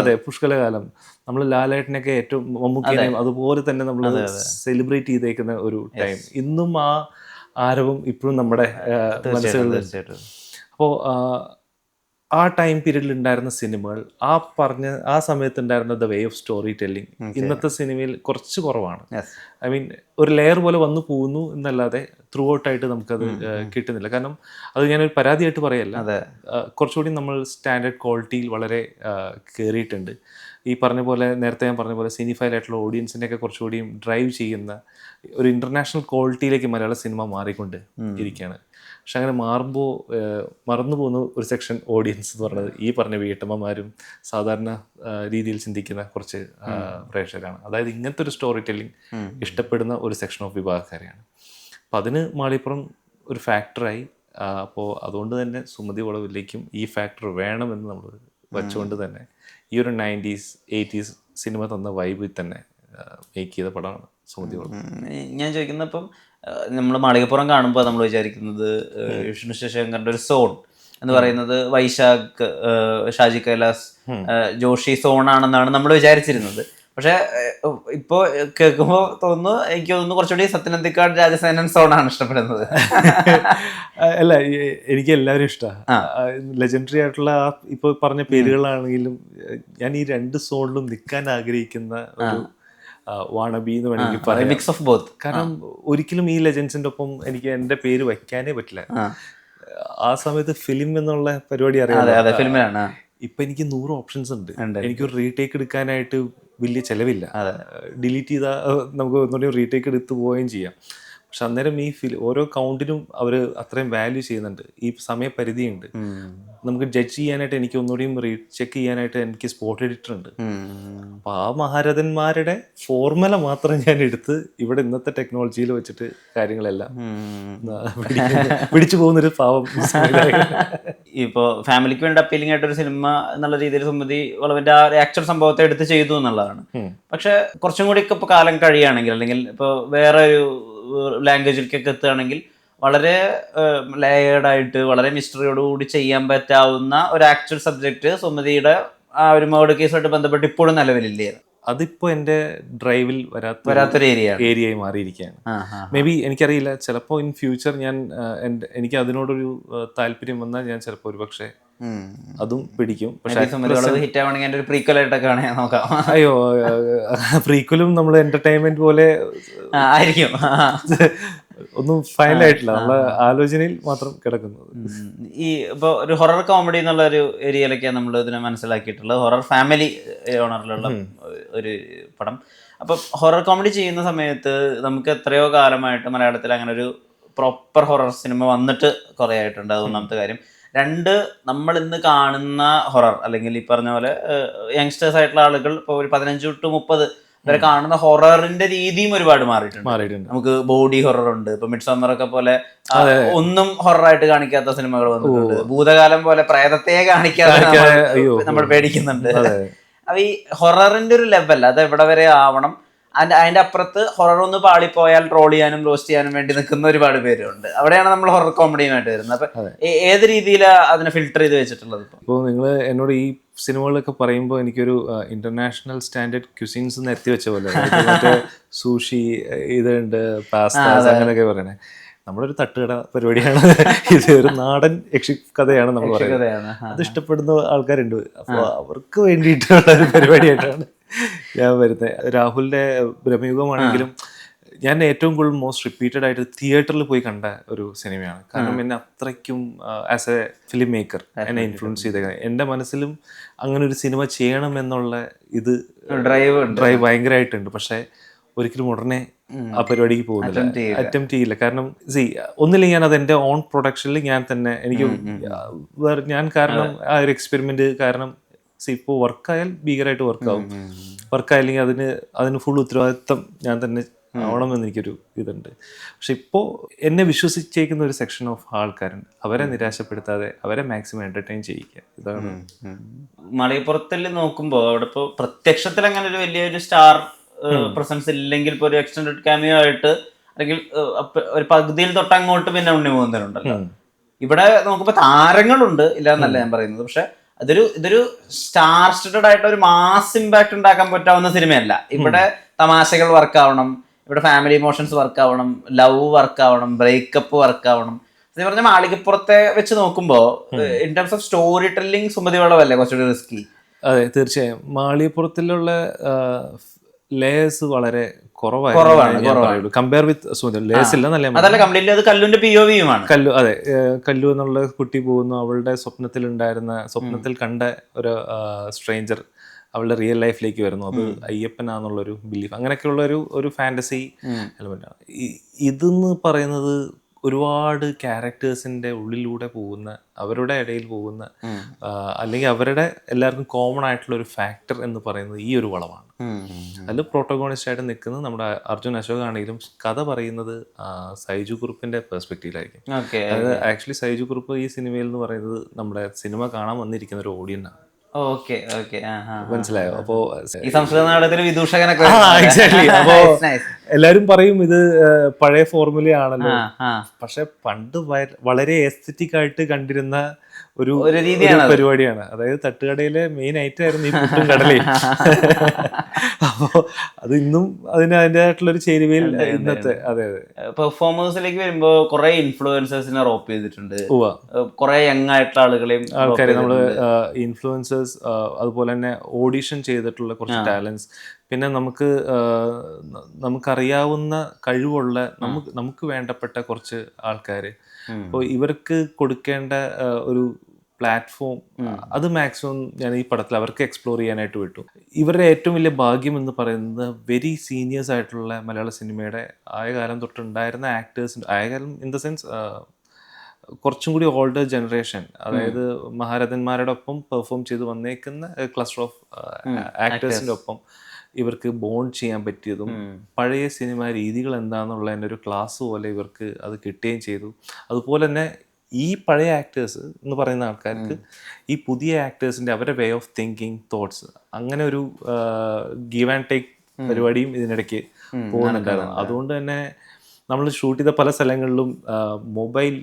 അതെ പുഷ്കലകാലം നമ്മൾ ലാലേട്ടനൊക്കെ ഏറ്റവും മമ്മൂക്കിനെയും അതുപോലെ തന്നെ നമ്മൾ സെലിബ്രേറ്റ് ചെയ്തേക്കുന്ന ഒരു ടൈം. ഇന്നും ആ ആരവം ഇപ്പോഴും നമ്മുടെ മനസ്സുകളിൽ. അപ്പോൾ ആ ടൈം പീരീഡിൽ ഉണ്ടായിരുന്ന സിനിമകൾ ആ സമയത്ത് ഉണ്ടായിരുന്ന the way of story telling ഇന്നത്തെ സിനിമയിൽ കുറച്ച് കുറവാണ്. ഐ മീൻ ഒരു ലെയർ പോലെ വന്നു പോകുന്നു എന്നല്ലാതെ ത്രൂ ഔട്ടായിട്ട് നമുക്കത് കിട്ടുന്നില്ല. കാരണം അത് ഞാനൊരു പരാതിയായിട്ട് പറയല്ല, കുറച്ചുകൂടി നമ്മൾ സ്റ്റാൻഡേർഡ് ക്വാളിറ്റിയിൽ വളരെ കയറിയിട്ടുണ്ട്. ഈ പറഞ്ഞ പോലെ നേരത്തെ ഞാൻ പറഞ്ഞ പോലെ സിനിഫൈൽ ആയിട്ടുള്ള ഓഡിയൻസിനെയൊക്കെ കുറച്ചുകൂടിയും ഡ്രൈവ് ചെയ്യുന്ന ഒരു ഇൻ്റർനാഷണൽ ക്വാളിറ്റിയിലേക്ക് മലയാള സിനിമ മാറിക്കൊണ്ട് ഇരിക്കുകയാണ്. പക്ഷെ അങ്ങനെ മാറുമ്പോൾ മറന്നു പോകുന്ന ഒരു സെക്ഷൻ ഓഡിയൻസ് എന്ന് പറയുന്നത് ഈ പറഞ്ഞ വീട്ടമ്മമാരും സാധാരണ രീതിയിൽ ചിന്തിക്കുന്ന കുറച്ച് പ്രേക്ഷകരാണ്. അതായത് ഇങ്ങനത്തെ ഒരു സ്റ്റോറി ടെല്ലിംഗ് ഇഷ്ടപ്പെടുന്ന ഒരു സെക്ഷൻ ഓഫ് വിഭാഗക്കാരെയാണ്. അപ്പം അതിന് മാളികപ്പുറം ഒരു ഫാക്ടറായി. അപ്പോൾ അതുകൊണ്ട് തന്നെ സുമതി വളവിലേക്കും ഈ ഫാക്ടർ വേണമെന്ന് നമ്മൾ വച്ചുകൊണ്ട് തന്നെ ഈ ഒരു 90s 80s സിനിമ തന്ന വൈബിൽ തന്നെ മേക്ക് ചെയ്ത പടമാണ് സുമതി വളവ്. ഞാൻ ചോദിക്കുന്നത്, ഇപ്പം നമ്മൾ മാളികപ്പുറം കാണുമ്പോൾ നമ്മൾ വിചാരിക്കുന്നത് വിഷ്ണു ശശിശങ്കറിന്റെ ഒരു സോൺ എന്ന് പറയുന്നത് വൈശാഖ്, ഷാജി കൈലാസ്, ജോഷി സോണാണെന്നാണ് നമ്മൾ വിചാരിച്ചിരുന്നത്. പക്ഷെ ഇപ്പോ കേൾക്കുമ്പോ തോന്നുന്നു, എനിക്ക് തോന്നുന്നു കുറച്ചുകൂടി സത്യനന്ദിക്കാട് രാജസേനൻ സോണാണ് ഇഷ്ടപ്പെടുന്നത്. അല്ല, എനിക്ക് എല്ലാവരും ഇഷ്ടമാണ്. ലെജൻഡറി ആയിട്ടുള്ള ആ ഇപ്പൊ പറഞ്ഞ പേരുകളാണെങ്കിലും ഞാൻ ഈ രണ്ട് സോണിലും നിൽക്കാൻ ആഗ്രഹിക്കുന്ന ഒരു വാണബി എന്ന് വേണമെങ്കിൽ പറയാം. Mix of both. കാരണം ഒരിക്കലും ഈ ലെജൻസിന്റെ ഒപ്പം എനിക്ക് എന്റെ പേര് വയ്ക്കാനേ പറ്റില്ല. ആ സമയത്ത് ഫിലിം എന്നുള്ള പരിപാടി അറിയാം. ഫിലിമിലാണ്. ഇപ്പൊ എനിക്ക് 100 ഓപ്ഷൻസ് ഉണ്ട്. എനിക്കൊരു റീടേക്ക് എടുക്കാനായിട്ട് വലിയ ചെലവില്ല. ഡിലീറ്റ് ചെയ്താൽ നമുക്ക് ഒന്നുകൂടി റീടേക്ക് എടുത്ത് പോവുകയും ചെയ്യാം. പക്ഷെ അന്നേരം ഈ ഓരോ കൗണ്ടിനും അവർ അത്രയും വാല്യൂ ചെയ്യുന്നുണ്ട്. ഈ സമയപരിധിയുണ്ട്. നമുക്ക് ജഡ്ജ് ചെയ്യാനായിട്ട് എനിക്ക് ഒന്നുകൂടിയും റീചെക്ക് ചെയ്യാനായിട്ട് എനിക്ക് സ്പോട്ട് എഡിറ്റർ ഉണ്ട്. അപ്പൊ ആ മഹാരഥന്മാരുടെ ഫോർമുല മാത്രം ഞാൻ എടുത്ത് ഇവിടെ ഇന്നത്തെ ടെക്നോളജിയിൽ വെച്ചിട്ട് കാര്യങ്ങളെല്ലാം പിടിച്ചു പോകുന്നൊരു പാവം. ഇപ്പോൾ ഫാമിലിക്ക് വേണ്ടി അപ്പീലിംഗ് ആയിട്ടൊരു സിനിമ എന്നുള്ള രീതിയിൽ സുമതി വളവിന്റെ ആ ആക്ച്വൽ സംഭവത്തെ എടുത്ത് ചെയ്തു എന്നുള്ളതാണ്. പക്ഷെ കുറച്ചും കൂടി ഒക്കെ ഇപ്പോൾ കാലം കഴിയുകയാണെങ്കിൽ, അല്ലെങ്കിൽ ഇപ്പോൾ വേറെ ഒരു ലാംഗ്വേജിലേക്കൊക്കെ എത്തുകയാണെങ്കിൽ വളരെ ലെയേർഡായിട്ട് വളരെ മിസ്റ്ററിയോടുകൂടി ചെയ്യാൻ പറ്റാവുന്ന ഒരു ആക്ച്വൽ സബ്ജക്റ്റ് സുമതിയുടെ ആ ഒരു മർഡർ കേസുമായിട്ട് ബന്ധപ്പെട്ട് ഇപ്പോഴും നിലവിലില്ലേ? അതിപ്പോ എന്റെ ഡ്രൈവിൽ വരാത്തൊരു ഏരിയയായി മാറിയിരിക്കുകയാണ്. മേ ബി എനിക്കറിയില്ല, ചിലപ്പോൾ ഇൻ ഫ്യൂച്ചർ ഞാൻ എനിക്ക് അതിനോടൊരു താല്പര്യം വന്നാൽ ഞാൻ ചിലപ്പോൾ ഒരു പക്ഷേ അതും പിടിക്കും. പക്ഷേ ഹിറ്റ് ആവണമെങ്കിൽ ഒരു പ്രീക്വലായിട്ടൊക്കെ നോക്കാം. അയ്യോ, പ്രീക്വലും നമ്മൾ എന്റർടൈൻമെന്റ് പോലെ ആയിരിക്കും. ഒന്നും ഫൈനൽ ആയിട്ടില്ല, നമ്മളെ ആലോചനയിൽ മാത്രം കിടക്കുന്നത്. ഈ ഇപ്പോൾ ഒരു ഹൊറർ കോമഡി എന്നുള്ള ഒരു ഏരിയയിലൊക്കെയാണ് നമ്മൾ ഇതിനെ മനസ്സിലാക്കിയിട്ടുള്ളത്. ഹൊറർ ഫാമിലി ഓണറിലുള്ള ഒരു പടം. അപ്പം ഹൊറർ കോമഡി ചെയ്യുന്ന സമയത്ത് നമുക്ക് എത്രയോ കാലമായിട്ട് മലയാളത്തിൽ അങ്ങനെ ഒരു പ്രോപ്പർ ഹൊറർ സിനിമ വന്നിട്ട് കുറേ ആയിട്ടുണ്ട്. അത് ഒന്നാമത്തെ കാര്യം. രണ്ട്, നമ്മൾ ഇന്ന് കാണുന്ന ഹൊറർ അല്ലെങ്കിൽ ഈ പറഞ്ഞ പോലെ യങ്സ്റ്റേഴ്സ് ആയിട്ടുള്ള ആളുകൾ ഇപ്പോൾ ഒരു 15 to 30 വരെ കാണുന്ന ഹൊററിന്റെ രീതിയും ഒരുപാട് മാറിയിട്ടുണ്ട്. നമുക്ക് ബോഡി ഹൊറർ ഉണ്ട്. ഇപ്പൊ മിഡ്സമ്മർ ഒക്കെ പോലെ ഒന്നും ഹൊററായിട്ട് കാണിക്കാത്ത സിനിമകൾ വന്നിട്ടുണ്ട്. ഭൂതകാലം പോലെ പ്രേതത്തെ കാണിക്കാതെ നമ്മൾ പേടിക്കുന്നുണ്ട്. അപ്പൊ ഈ ഹൊററിന്റെ ഒരു ലെവൽ അത് എവിടെ വരെ ആവണം, അതിന്റെ അപ്പുറത്ത് ഹൊറർ ഒന്ന് പാളിപ്പോയാൽ ട്രോൾ ചെയ്യാനും റോസ്റ്റ് ചെയ്യാനും വേണ്ടി നിൽക്കുന്ന ഒരുപാട് പേരുണ്ട്. അവിടെയാണ് നമ്മൾ ഹൊറർ കോമഡിയുമായിട്ട് വരുന്നത്. അപ്പൊ ഏത് രീതിയിലാണ് അതിനെ ഫിൽട്ടർ ചെയ്ത് വെച്ചിട്ടുള്ളത്? ഇപ്പോൾ നിങ്ങൾ എന്നോട് ഈ സിനിമകളൊക്കെ പറയുമ്പോൾ എനിക്കൊരു ഇന്റർനാഷണൽ സ്റ്റാൻഡേർഡ് ക്യൂസിൻസ് എത്തി വെച്ച പോലെ, മറ്റേ സൂഷി ഇതുണ്ട്, പാസ്ത, അങ്ങനെയൊക്കെ പറയണേ. നമ്മളൊരു തട്ടുകട പരിപാടിയാണ് ഇത്. ഒരു നാടൻ യക്ഷി കഥയാണ് നമ്മൾ പറയുന്നത്. അത് ഇഷ്ടപ്പെടുന്ന ആൾക്കാരുണ്ട്. അപ്പോൾ അവർക്ക് വേണ്ടിയിട്ടുള്ള ഒരു പരിപാടിയായിട്ടാണ് ഞാൻ വരുന്നത്. രാഹുലിന്റെ ബ്രഹ്മയുഗമാണെങ്കിലും ഞാൻ ഏറ്റവും കൂടുതൽ മോസ്റ്റ് റിപ്പീറ്റഡ് ആയിട്ട് തിയേറ്ററിൽ പോയി കണ്ട ഒരു സിനിമയാണ്. കാരണം എന്നെ അത്രയ്ക്കും ആസ് എ ഫിലിം മേക്കർ എന്നെ ഇൻഫ്ലുവൻസ് ചെയ്തേക്കുന്നത്. എൻ്റെ മനസ്സിലും അങ്ങനെ ഒരു സിനിമ ചെയ്യണം എന്നുള്ള ഇത് ഡ്രൈവ് ഭയങ്കരമായിട്ടുണ്ട്. പക്ഷേ ഒരിക്കലും ഉടനെ ആ പരിപാടിക്ക് പോകുന്നില്ല, അറ്റംപ്റ്റ് ചെയ്യില്ല. കാരണം ഒന്നില്ലെങ്കിൽ ഞാൻ അത് എൻ്റെ ഓൺ പ്രൊഡക്ഷനിൽ ഞാൻ തന്നെ ഞാൻ കാരണം ആ ഒരു എക്സ്പെരിമെന്റ് കാരണം ഇപ്പോൾ വർക്കായാൽ ഭീകരമായിട്ട് വർക്കാവും, വർക്കായില്ലെങ്കിൽ അതിന് ഫുൾ ഉത്തരവാദിത്വം ഞാൻ തന്നെ ആവണമെന്ന് എനിക്കൊരു ഇതുണ്ട്. പക്ഷെ ഇപ്പോൾ എന്നെ വിശ്വസിച്ചേക്കുന്ന ഒരു സെക്ഷൻ ഓഫ് ആൾക്കാരുണ്ട്. അവരെ നിരാശപ്പെടുത്താതെ അവരെ മാക്സിമം എന്റർടൈൻ ചെയ്യിക്കുക. ഇതാണ് മലയപ്പുറത്തിൽ നോക്കുമ്പോൾ അവിടെ ഇപ്പോൾ പ്രത്യക്ഷത്തിൽ അങ്ങനെ ഒരു വലിയൊരു സ്റ്റാർ പ്രസൻസ് ഇല്ലെങ്കിൽ ഇപ്പോൾ ഒരു എക്സ്റ്റൻഡഡ് ക്യാമിയോ ആയിട്ട് അല്ലെങ്കിൽ ഒരു പകുതിയിൽ തൊട്ടങ്ങോട്ട് പിന്നെ ഉണ്ണി പോകുന്നവരുണ്ടല്ലോ. ഇവിടെ നോക്കുമ്പോൾ താരങ്ങളുണ്ട്, ഇല്ലാന്നല്ല ഞാൻ പറയുന്നത്. പക്ഷെ ഇതൊരു സ്റ്റാർ സ്റ്റഡഡ് ആയിട്ട് ഒരു മാസ് ഇമ്പാക്ട് ഉണ്ടാക്കാൻ പറ്റാവുന്ന സിനിമയല്ല. ഇവിടെ തമാശകൾ വർക്കാവണം, ഇവിടെ ഫാമിലി ഇമോഷൻസ് വർക്കാവണം, ലവ് വർക്കാവണം, ബ്രേക്കപ്പ് വർക്കാവണം. എന്ന് പറഞ്ഞാൽ മാളികപ്പുറത്തെ വെച്ച് നോക്കുമ്പോൾ in terms of story telling Sumathi വളവല്ലേ കുറച്ചുകൂടി റിസ്കി? അതെ, തീർച്ചയായും. മാളികപ്പുറത്തിലുള്ള ലേയേഴ്സ് വളരെ കുറവാണ് കമ്പയർ വിത്ത് ലേയേഴ്സ് ഇല്ല എന്നല്ല. അതെ, കല്ലു എന്നുള്ള കുട്ടി പോകുന്നു, അവളുടെ സ്വപ്നത്തിൽ കണ്ട ഒരു സ്ട്രേഞ്ചർ അവളുടെ റിയൽ ലൈഫിലേക്ക് വരുന്നു. അത് അയ്യപ്പനാന്നുള്ളൊരു ബിലീഫ്, അങ്ങനെയൊക്കെയുള്ള ഒരു ഫാന്റസി എലമെന്റാണ്. ഇതെന്ന് പറയുന്നത് ഒരുപാട് ക്യാരക്ടേഴ്സിന്റെ ഉള്ളിലൂടെ പോകുന്ന, അവരുടെ ഇടയിൽ പോകുന്ന, അല്ലെങ്കിൽ അവരുടെ എല്ലാവർക്കും കോമൺ ആയിട്ടുള്ള ഒരു ഫാക്ടർ എന്ന് പറയുന്നത് ഈ ഒരു വളവാണ്. അതിൽ പ്രോട്ടോഗോണിസ്റ്റ് ആയിട്ട് നിൽക്കുന്നത് നമ്മുടെ അർജുൻ അശോക് ആണെങ്കിലും കഥ പറയുന്നത് സൈജു കുറുപ്പിന്റെ പെർസ്പെക്റ്റീവിലായിരിക്കും. അതായത് ആക്ച്വലി സൈജു കുറുപ്പ് ഈ സിനിമയിൽ എന്ന് പറയുന്നത് നമ്മുടെ സിനിമ കാണാൻ വന്നിരിക്കുന്ന ഒരു ഓഡിയൻസാണ്. മനസ്സിലായോ? അപ്പോ ഈ സംസ്കൃത നാടകത്തിൽ വിദൂഷകനൊക്കെ അപ്പോ എല്ലാരും പറയും ഇത് പഴയ ഫോർമുലയാണല്ലോ. പക്ഷെ പണ്ട് വളരെ എസ്തറ്റിക് ആയിട്ട് കണ്ടിരുന്ന ഒരു ഒരു രീതിയാണ് അത്. പരിപാടിയാണ്. അതായത് തട്ടുകടയിലെ മെയിൻ ഐറ്റം ആയിരുന്നു ഈ പുട്ടും കടലയും. അപ്പോൾ അത് ഇന്നും അതിൻ്റെതായിട്ടുള്ള ഒരു ചേരുവയിൽ ഇന്നത്തെ അതെ അതെ പെർഫോമേഴ്സിലേക്ക് വരുമ്പോ കുറെ ഇൻഫ്ലുവൻസേഴ്സിനെ റോപ്പ് ചെയ്തിട്ടുണ്ട്, ഉവ്വ കുറെ യങ് ആയിട്ടുള്ള ആളുകളെയും ആൾക്കാരെ നമ്മൾ ഇൻഫ്ലുവൻസേഴ്സ്, അതുപോലെ തന്നെ ഓഡിഷൻ ചെയ്തിട്ടുള്ള കുറച്ച് ടാലൻസ്, പിന്നെ നമുക്കറിയാവുന്ന കഴിവുള്ള നമുക്ക് വേണ്ടപ്പെട്ട കുറച്ച് ആൾക്കാർ. അപ്പോൾ ഇവർക്ക് കൊടുക്കേണ്ട ഒരു പ്ലാറ്റ്ഫോം അത് മാക്സിമം ഞാൻ ഈ പടത്തിൽ അവർക്ക് എക്സ്പ്ലോർ ചെയ്യാനായിട്ട് വിട്ടു. ഇവരുടെ ഏറ്റവും വലിയ ഭാഗ്യം എന്ന് പറയുന്നത് വെരി സീനിയേഴ്സ് ആയിട്ടുള്ള മലയാള സിനിമയുടെ ആയകാലം തൊട്ടുണ്ടായിരുന്ന ആക്ടേഴ്സ്, ആയകാലം ഇൻ ദ സെൻസ് കുറച്ചും കൂടി ഓൾഡർ ജനറേഷൻ, അതായത് മഹാരഥന്മാരുടെ ഒപ്പം പെർഫോം ചെയ്ത് വന്നേക്കുന്ന ക്ലസ്റ്റർ ഓഫ് ആക്ടേഴ്സിൻ്റെ ഒപ്പം ഇവർക്ക് ബോണ്ട് ചെയ്യാൻ പറ്റിയതും പഴയ സിനിമ രീതികൾ എന്താണെന്നുള്ളതിൻ്റെ ഒരു ക്ലാസ് പോലെ ഇവർക്ക് അത് കിട്ടുകയും ചെയ്തു. അതുപോലെ തന്നെ ഈ പഴയ ആക്ടേഴ്സ് എന്ന് പറയുന്ന ആൾക്കാർക്ക് ഈ പുതിയ ആക്ടേഴ്സിൻ്റെ അവരുടെ വേ ഓഫ് തിങ്കിങ്, തോട്ട്സ്, അങ്ങനെ ഒരു ഗീവ് ആൻഡ് ടേക്ക് പരിപാടിയും ഇതിനിടയ്ക്ക് പോകുന്നുണ്ടായിരുന്നു. അതുകൊണ്ട് തന്നെ നമ്മൾ ഷൂട്ട് ചെയ്ത പല സ്ഥലങ്ങളിലും മൊബൈൽ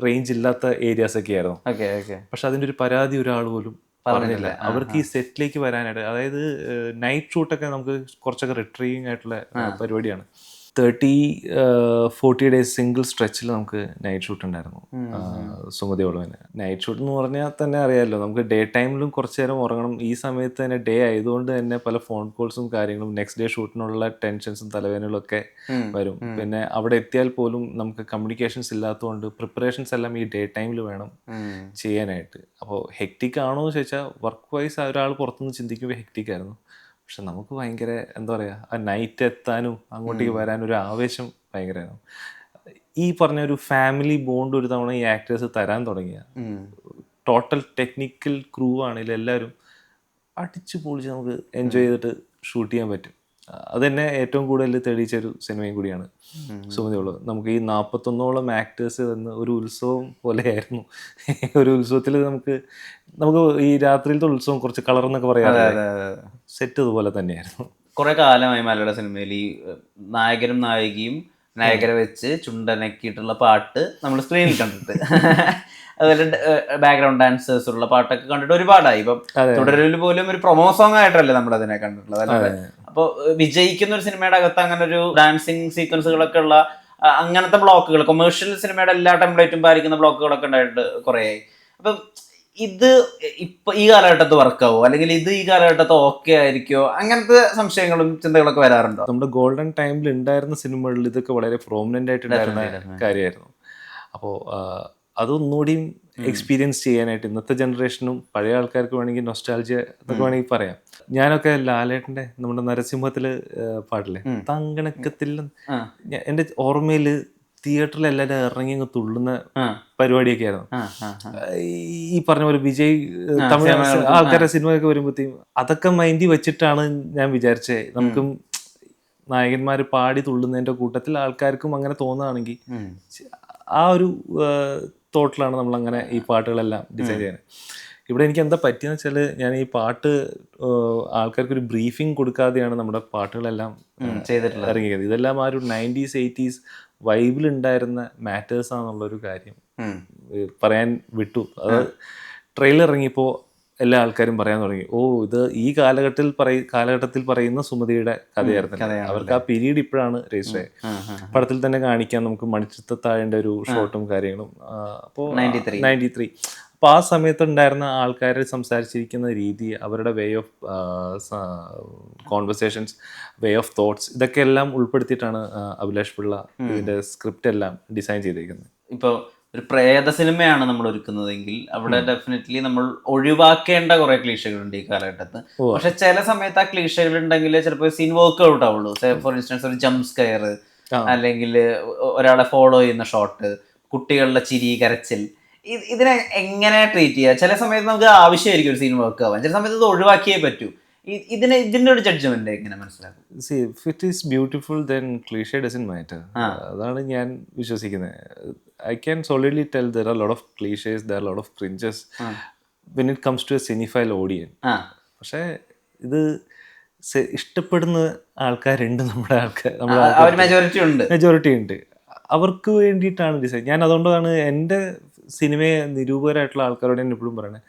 റേഞ്ച് ഇല്ലാത്ത ഏരിയാസ് ഒക്കെ ആയിരുന്നു. പക്ഷെ അതിൻ്റെ ഒരു പരാതി ഒരാൾ പോലും പറഞ്ഞില്ല. അവർക്ക് ഈ സെറ്റിലേക്ക് വരാനായിട്ട്, അതായത് നൈറ്റ് ഷൂട്ടൊക്കെ നമുക്ക് കുറച്ചൊക്കെ റിട്രീവിങ് ആയിട്ടുള്ള പരിപാടിയാണ്. 30-40 ഡേയ്സ് സിംഗിൾ സ്ട്രെച്ചിൽ നമുക്ക് നൈറ്റ് ഷൂട്ട് ഉണ്ടായിരുന്നു സുമതിയോളവന്. നൈറ്റ് ഷൂട്ട് എന്ന് പറഞ്ഞാൽ തന്നെ അറിയാമല്ലോ, നമുക്ക് ഡേ ടൈമിലും കുറച്ച് നേരം ഉറങ്ങണം. ഈ സമയത്ത് തന്നെ ഡേ ആയതുകൊണ്ട് തന്നെ പല ഫോൺ കോൾസും കാര്യങ്ങളും, നെക്സ്റ്റ് ഡേ ഷൂട്ടിനുള്ള ടെൻഷൻസും തലവേദനകളും ഒക്കെ വരും. പിന്നെ അവിടെ എത്തിയാൽ പോലും നമുക്ക് കമ്മ്യൂണിക്കേഷൻസ് ഇല്ലാത്തതുകൊണ്ട് പ്രിപ്പറേഷൻസ് എല്ലാം ഈ ഡേ ടൈമിൽ വേണം ചെയ്യാനായിട്ട്. അപ്പോൾ ഹെക്റ്റിക് ആണോ എന്ന് ചോദിച്ചാൽ വർക്ക് വൈസ് ഒരാൾ പുറത്തുനിന്ന് ചിന്തിക്കുമ്പോൾ ഹെക്റ്റിക് ആയിരുന്നു. പക്ഷെ നമുക്ക് ഭയങ്കര എന്താ പറയുക, ആ നൈറ്റ് എത്താനും അങ്ങോട്ടേക്ക് വരാനും ഒരു ആവേശം ഭയങ്കരമായിരുന്നു. ഈ പറഞ്ഞ ഒരു ഫാമിലി ബോണ്ട് ഒരു തവണ ഈ ആക്ടേഴ്സ് തരാൻ തുടങ്ങിയ, ടോട്ടൽ ടെക്നിക്കൽ ക്രൂ ആണെങ്കിലും എല്ലാവരും അടിച്ചു പൊളിച്ച് നമുക്ക് എൻജോയ് ചെയ്തിട്ട് ഷൂട്ട് ചെയ്യാൻ പറ്റും. അത് തന്നെ ഏറ്റവും കൂടുതൽ തെളിയിച്ചൊരു സിനിമയും കൂടിയാണ് സുമതിയോള്. നമുക്ക് ഈ 41ഓളം ആക്ടേഴ്സ് വന്ന് ഒരു ഉത്സവം പോലെയായിരുന്നു. ഒരു ഉത്സവത്തിൽ നമുക്ക് ഈ രാത്രിയിലത്തെ ഉത്സവം കുറച്ച് കളർ എന്നൊക്കെ പറയാതെ സെറ്റ് അതുപോലെ തന്നെയായിരുന്നു. കുറെ കാലമായി മലയാള സിനിമയിൽ ഈ നായകനും നായികയും നായകരെ വെച്ച് ചുണ്ടനക്കിയിട്ടുള്ള പാട്ട് നമ്മൾ സ്ക്രീനിൽ കണ്ടിട്ട്, അതുപോലെ ബാക്ക്ഗ്രൗണ്ട് ഡാൻസേഴ്സ് ഉള്ള പാട്ടൊക്കെ കണ്ടിട്ട് ഒരുപാടായി. ഇപ്പം തുടരിൽ പോലും ഒരു പ്രൊമോ സോങ് ആയിട്ടല്ലേ നമ്മൾ അതിനെ കണ്ടിട്ടുള്ളത്. അപ്പോൾ വിജയിക്കുന്ന ഒരു സിനിമയുടെ അകത്ത് അങ്ങനെ ഒരു ഡാൻസിങ് സീക്വൻസുകളൊക്കെ ഉള്ള അങ്ങനത്തെ ബ്ലോക്കുകൾ, കൊമേഴ്ഷ്യൽ സിനിമയുടെ എല്ലാ ടെംപ്ലേറ്റും പാലിക്കുന്ന ബ്ലോക്കുകളൊക്കെ ഉണ്ടായിട്ട് കുറേയായി. അപ്പം ഇത് ഇപ്പൊ ഈ കാലഘട്ടത്ത് വർക്കാവോ, അല്ലെങ്കിൽ ഇത് ഈ കാലഘട്ടത്ത് ഓക്കെ ആയിരിക്കോ, അങ്ങനത്തെ സംശയങ്ങളും ചിന്തകളൊക്കെ വരാറുണ്ടോ? നമ്മുടെ ഗോൾഡൻ ടൈമിൽ ഉണ്ടായിരുന്ന സിനിമകളിൽ ഇതൊക്കെ വളരെ പ്രോമിനന്റ് ആയിട്ടുണ്ടായിരുന്ന കാര്യമായിരുന്നു. അപ്പോൾ അതൊന്നുകൂടിയും എക്സ്പീരിയൻസ് ചെയ്യാനായിട്ട് ഇന്നത്തെ ജനറേഷനും പഴയ ആൾക്കാർക്ക് വേണമെങ്കിൽ നൊസ്റ്റാൾജിയ എന്നൊക്കെ വേണമെങ്കിൽ പറയാം. ഞാനൊക്കെ ലാലേട്ടൻ്റെ നമ്മുടെ നരസിംഹത്തില് പാട്ടില്ലേ തങ്കണക്കത്തിൽ, എൻ്റെ ഓർമ്മയിൽ തിയേറ്ററിൽ എല്ലാവരും ഇറങ്ങി തുള്ളുന്ന പരിപാടിയൊക്കെ ആയിരുന്നു. ഈ പറഞ്ഞ പോലെ വിജയ് തമിഴ് ആൾക്കാരുടെ സിനിമയൊക്കെ വരുമ്പോഴത്തേക്കും അതൊക്കെ മൈൻഡിൽ വെച്ചിട്ടാണ് ഞാൻ വിചാരിച്ചത്, നമുക്കും നായകന്മാർ പാടി തുള്ളുന്നതിൻ്റെ കൂട്ടത്തിൽ ആൾക്കാർക്കും അങ്ങനെ തോന്നുകയാണെങ്കിൽ ആ ഒരു തോട്ടിലാണ് നമ്മളങ്ങനെ ഈ പാട്ടുകളെല്ലാം ഡിസൈൻ ചെയ്യാൻ. ഇവിടെ എനിക്ക് എന്താ പറ്റിയെന്ന് വെച്ചാൽ, ഞാൻ ഈ പാട്ട് ആൾക്കാർക്കൊരു ബ്രീഫിംഗ് കൊടുക്കാതെയാണ് നമ്മുടെ പാട്ടുകളെല്ലാം ചെയ്തിട്ടുള്ളത്, ഇറങ്ങിയത്. ഇതെല്ലാം ആ ഒരു 90s 80s വൈബിലുണ്ടായിരുന്ന മാറ്റേഴ്സ് ആണെന്നുള്ളൊരു കാര്യം പറയാൻ വിട്ടു. അത് ട്രെയിലർ ഇറങ്ങിയപ്പോൾ എല്ലാ ആൾക്കാരും പറയാൻ തുടങ്ങി, ഓ ഇത് ഈ കാലഘട്ടത്തിൽ പറയുന്ന സുമതിയുടെ കഥയായിരുന്നു. അവർക്ക് ആ പീരീഡ് ഇപ്പോഴാണ് രജിസ്റ്റർ ആയത്. പടത്തിൽ തന്നെ കാണിക്കാൻ നമുക്ക് മണിച്ചിത്രത്താഴിൻ്റെ ഒരു ഷോട്ടും കാര്യങ്ങളും. അപ്പോൾ 93. അപ്പോൾ ആ സമയത്ത് ഉണ്ടായിരുന്ന ആൾക്കാർ സംസാരിച്ചിരിക്കുന്ന രീതി, അവരുടെ way of conversations, way of thoughts, ഇതൊക്കെ എല്ലാം ഉൾപ്പെടുത്തിയിട്ടാണ് അഭിലാഷ് പിള്ള ഇതിൻ്റെ സ്ക്രിപ്റ്റ് എല്ലാം ഡിസൈൻ ചെയ്തിരിക്കുന്നത്. ഇപ്പോൾ ഒരു പ്രേത സിനിമയാണ് നമ്മൾ ഒരുക്കുന്നതെങ്കിൽ അവിടെ ഡെഫിനറ്റ്ലി നമ്മൾ ഒഴിവാക്കേണ്ട കുറെ ക്ലീഷകളുണ്ട് ഈ കാലഘട്ടത്ത്. പക്ഷെ ചില സമയത്ത് ആ ക്ലീഷകൾ ഉണ്ടെങ്കിൽ ചിലപ്പോൾ സീൻ വർക്ക് ഔട്ട് ആവുള്ളൂ. ഫോർ ഇൻസ്റ്റൻസ് ഒരു ജംപ് സ്കെയർ, അല്ലെങ്കിൽ ഒരാളെ ഫോളോ ചെയ്യുന്ന ഷോട്ട്, കുട്ടികളുടെ ചിരി, കരച്ചിൽ, ഇതിനെ എങ്ങനെ ട്രീറ്റ് ചെയ്യുക? ചില സമയത്ത് നമുക്ക് ആവശ്യമായിരിക്കും ഒരു സീൻ വർക്ക് ആവാൻ, ചില സമയത്ത് ഇത് ഒഴിവാക്കിയേ പറ്റൂ. ഇതിന്റെ ഒരു ജഡ്ജ്മെന്റ് എങ്ങനെ മനസ്സിലാക്കും? See, if it is beautiful, then cliche doesn't matter. അതാണ് ഞാൻ വിശ്വസിക്കുന്നത്. I can solidly tell there are a lot of cliches, there are a lot of cringes when it comes to a cinephile audience. പക്ഷേ ഇത് ഇഷ്ടപ്പെടുന്ന ആൾക്കാരുണ്ട്, നമ്മുടെ majority ഉണ്ട്. അവർക്ക് വേണ്ടിയിട്ടാണ് ഡിസൈൻ. ഞാൻ അതുകൊണ്ടാണ് എൻ്റെ സിനിമയെ നിരൂപകരായിട്ടുള്ള ആൾക്കാരോട് ഞാൻ എപ്പോഴും പറയണേ,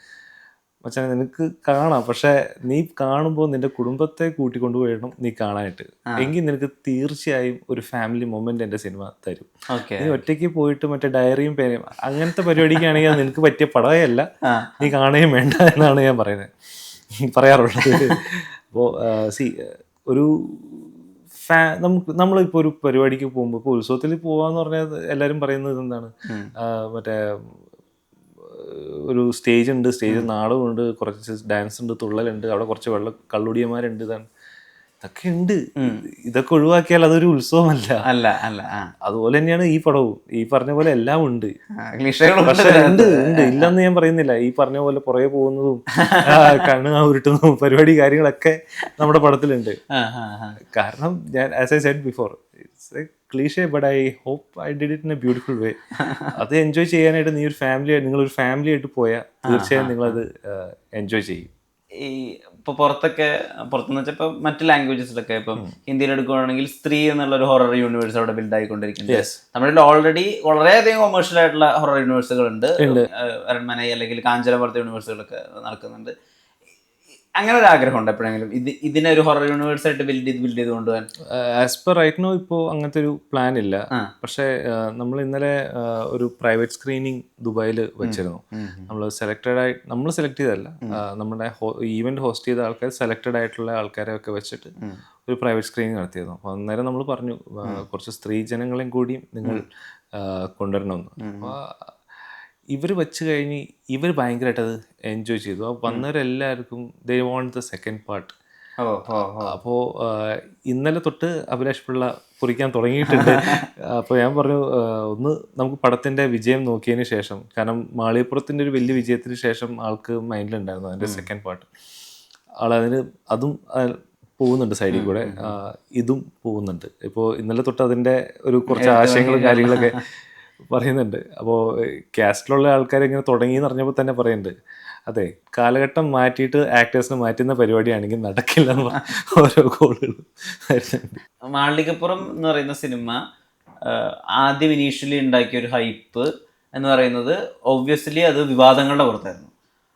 മച്ചാനെ നിനക്ക് കാണാം, പക്ഷെ നീ കാണുമ്പോൾ നിന്റെ കുടുംബത്തെ കൂട്ടിക്കൊണ്ടുപോയിടണം നീ കാണാനായിട്ട്. എങ്കിൽ നിനക്ക് തീർച്ചയായും ഒരു ഫാമിലി മൊമെന്റ് എൻ്റെ സിനിമ തരും. നീ ഒറ്റയ്ക്ക് പോയിട്ട് മറ്റേ ഡയറിയും പേനയും അങ്ങനത്തെ പരിപാടിക്കാണെങ്കിൽ അത് നിനക്ക് പറ്റിയ പടമല്ല, നീ കാണുകയും വേണ്ട എന്നാണ് ഞാൻ പറയാറുള്ളത്. അപ്പോൾ ഒരു നമ്മളിപ്പോൾ ഒരു പരിപാടിക്ക് പോകുമ്പോൾ, ഇപ്പോൾ ഉത്സവത്തിൽ പോവാന്ന് പറഞ്ഞാൽ എല്ലാവരും പറയുന്നത് എന്താണ്, മറ്റേ ഒരു സ്റ്റേജ് ഉണ്ട്, സ്റ്റേജിൽ നാടകമുണ്ട്, കുറച്ച് ഡാൻസ് ഉണ്ട്, തുള്ളലുണ്ട്, അവിടെ കുറച്ച് കള്ളുടിയന്മാരുണ്ട്, ഇതൊക്കെ ഉണ്ട്. ഇതൊക്കെ ഒഴിവാക്കിയാൽ അതൊരു ഉത്സവമല്ല. അതുപോലെ തന്നെയാണ് ഈ പടവും. ഈ പറഞ്ഞ പോലെ എല്ലാം ഉണ്ട്, പക്ഷെ ഉണ്ട് ഇല്ലെന്ന് ഞാൻ പറയുന്നില്ല. ഈ പറഞ്ഞ പോലെ പുറകെ പോകുന്നതും കണ്ണ് ഉരുട്ടുന്നതും പരിപാടി കാര്യങ്ങളൊക്കെ നമ്മുടെ പടത്തിലുണ്ട്. കാരണം ഞാൻ as I said before, it's a cliche, but I hope I did it in a beautiful way. അത് എൻജോയ് ചെയ്യാനായിട്ട് നിങ്ങളൊരു ഫാമിലി ആയിട്ട് പോയാൽ തീർച്ചയായും നിങ്ങളത് എൻജോയ് ചെയ്യും. ഈ ഇപ്പോൾ പുറത്തെന്ന് വെച്ചാൽ ഇപ്പോൾ മറ്റ് ലാംഗ്വേജസിലൊക്കെ ഇപ്പം ഹിന്ദിയിൽ എടുക്കുകയാണെങ്കിൽ സ്ത്രീ എന്നുള്ള ഒരു ഹൊറർ യൂണിവേഴ്സ് അവിടെ ബിൽഡ് ആയിക്കൊണ്ടിരിക്കുന്നത്. നമ്മുടെ ഓൾറെഡി വളരെയധികം കൊമേഴ്ഷ്യൽ ആയിട്ടുള്ള ഹൊറർ യൂണിവേഴ്സുകൾ ഉണ്ട്. അരൺമനൈ അല്ലെങ്കിൽ കാഞ്ചന പോലത്തെ യൂണിവേഴ്സുകളൊക്കെ നടക്കുന്നുണ്ട്. അങ്ങനെ ഒരു ആഗ്രഹം ഉണ്ട് എപ്പോഴെങ്കിലും ഇതിനെ ഒരു ഹൊറർ യൂണിവേഴ്സ് ആയിട്ട് ബിൽഡ് ചെയ്ത് കൊണ്ടുപോകാൻ? ആസ് പെർ റൈറ്റ് നോ ഇപ്പോൾ അങ്ങനത്തെ ഒരു പ്ലാൻ ഇല്ല. പക്ഷേ നമ്മൾ ഇന്നലെ ഒരു പ്രൈവറ്റ് സ്ക്രീനിങ് ദുബായിൽ വെച്ചിരുന്നു. നമ്മൾ സെലക്ട് ചെയ്തതല്ല, നമ്മുടെ ഈവന്റ് ഹോസ്റ്റ് ചെയ്ത ആൾക്കാർ സെലക്റ്റഡ് ആയിട്ടുള്ള ആൾക്കാരെ ഒക്കെ വെച്ചിട്ട് ഒരു പ്രൈവറ്റ് സ്ക്രീനിങ് നടത്തിയിരുന്നു. അപ്പോൾ അന്നേരം നമ്മൾ പറഞ്ഞു കുറച്ച് സ്ത്രീ ജനങ്ങളെയും കൂടിയും നിങ്ങൾ കൊണ്ടുവരണമെന്ന്. അപ്പോൾ ഇവർ വെച്ച് കഴിഞ്ഞ് ഇവർ ഭയങ്കരമായിട്ട് അത് എൻജോയ് ചെയ്തു. അപ്പോൾ വന്നവരെല്ലാവർക്കും ദേ വോണ്ട് ദ സെക്കൻഡ് പാർട്ട്. അപ്പോൾ ഇന്നലെ തൊട്ട് അഭിലാഷ് പിള്ള കുറിക്കാൻ തുടങ്ങിയിട്ടുണ്ട്. അപ്പോൾ ഞാൻ പറഞ്ഞു ഒന്ന് നമുക്ക് പടത്തിൻ്റെ വിജയം നോക്കിയതിന് ശേഷം, കാരണം മാളികപ്പുറത്തിൻ്റെ ഒരു വലിയ വിജയത്തിന് ശേഷം ആൾക്ക് മൈൻഡിലുണ്ടായിരുന്നു അതിൻ്റെ സെക്കൻഡ് പാർട്ട്. അതും പോകുന്നുണ്ട് സൈഡിൽ കൂടെ, ഇതും പോകുന്നുണ്ട്. ഇപ്പോൾ ഇന്നലെ തൊട്ട് അതിൻ്റെ ഒരു കുറച്ച് ആശയങ്ങളും കാര്യങ്ങളൊക്കെ പറയുന്നുണ്ട്. അപ്പോൾ കാസ്റ്റിലുള്ള ആൾക്കാർ ഇങ്ങനെ തുടങ്ങി എന്ന് പറഞ്ഞപ്പോൾ തന്നെ പറയുന്നുണ്ട്, അതെ കാലഘട്ടം മാറ്റിയിട്ട് ആക്ടേഴ്സിനെ മാറ്റുന്ന പരിപാടിയാണെങ്കിൽ നടക്കില്ല എന്ന് ഓരോ കോളുകളും. മാളികപ്പുറം എന്ന് പറയുന്ന സിനിമ ആദ്യം ഇനീഷ്യലി ഉണ്ടാക്കിയ ഒരു ഹൈപ്പ് എന്ന് പറയുന്നത് ഒബ്വിയസ്ലി അത് വിവാദങ്ങളുടെ പുറത്തായിരുന്നു.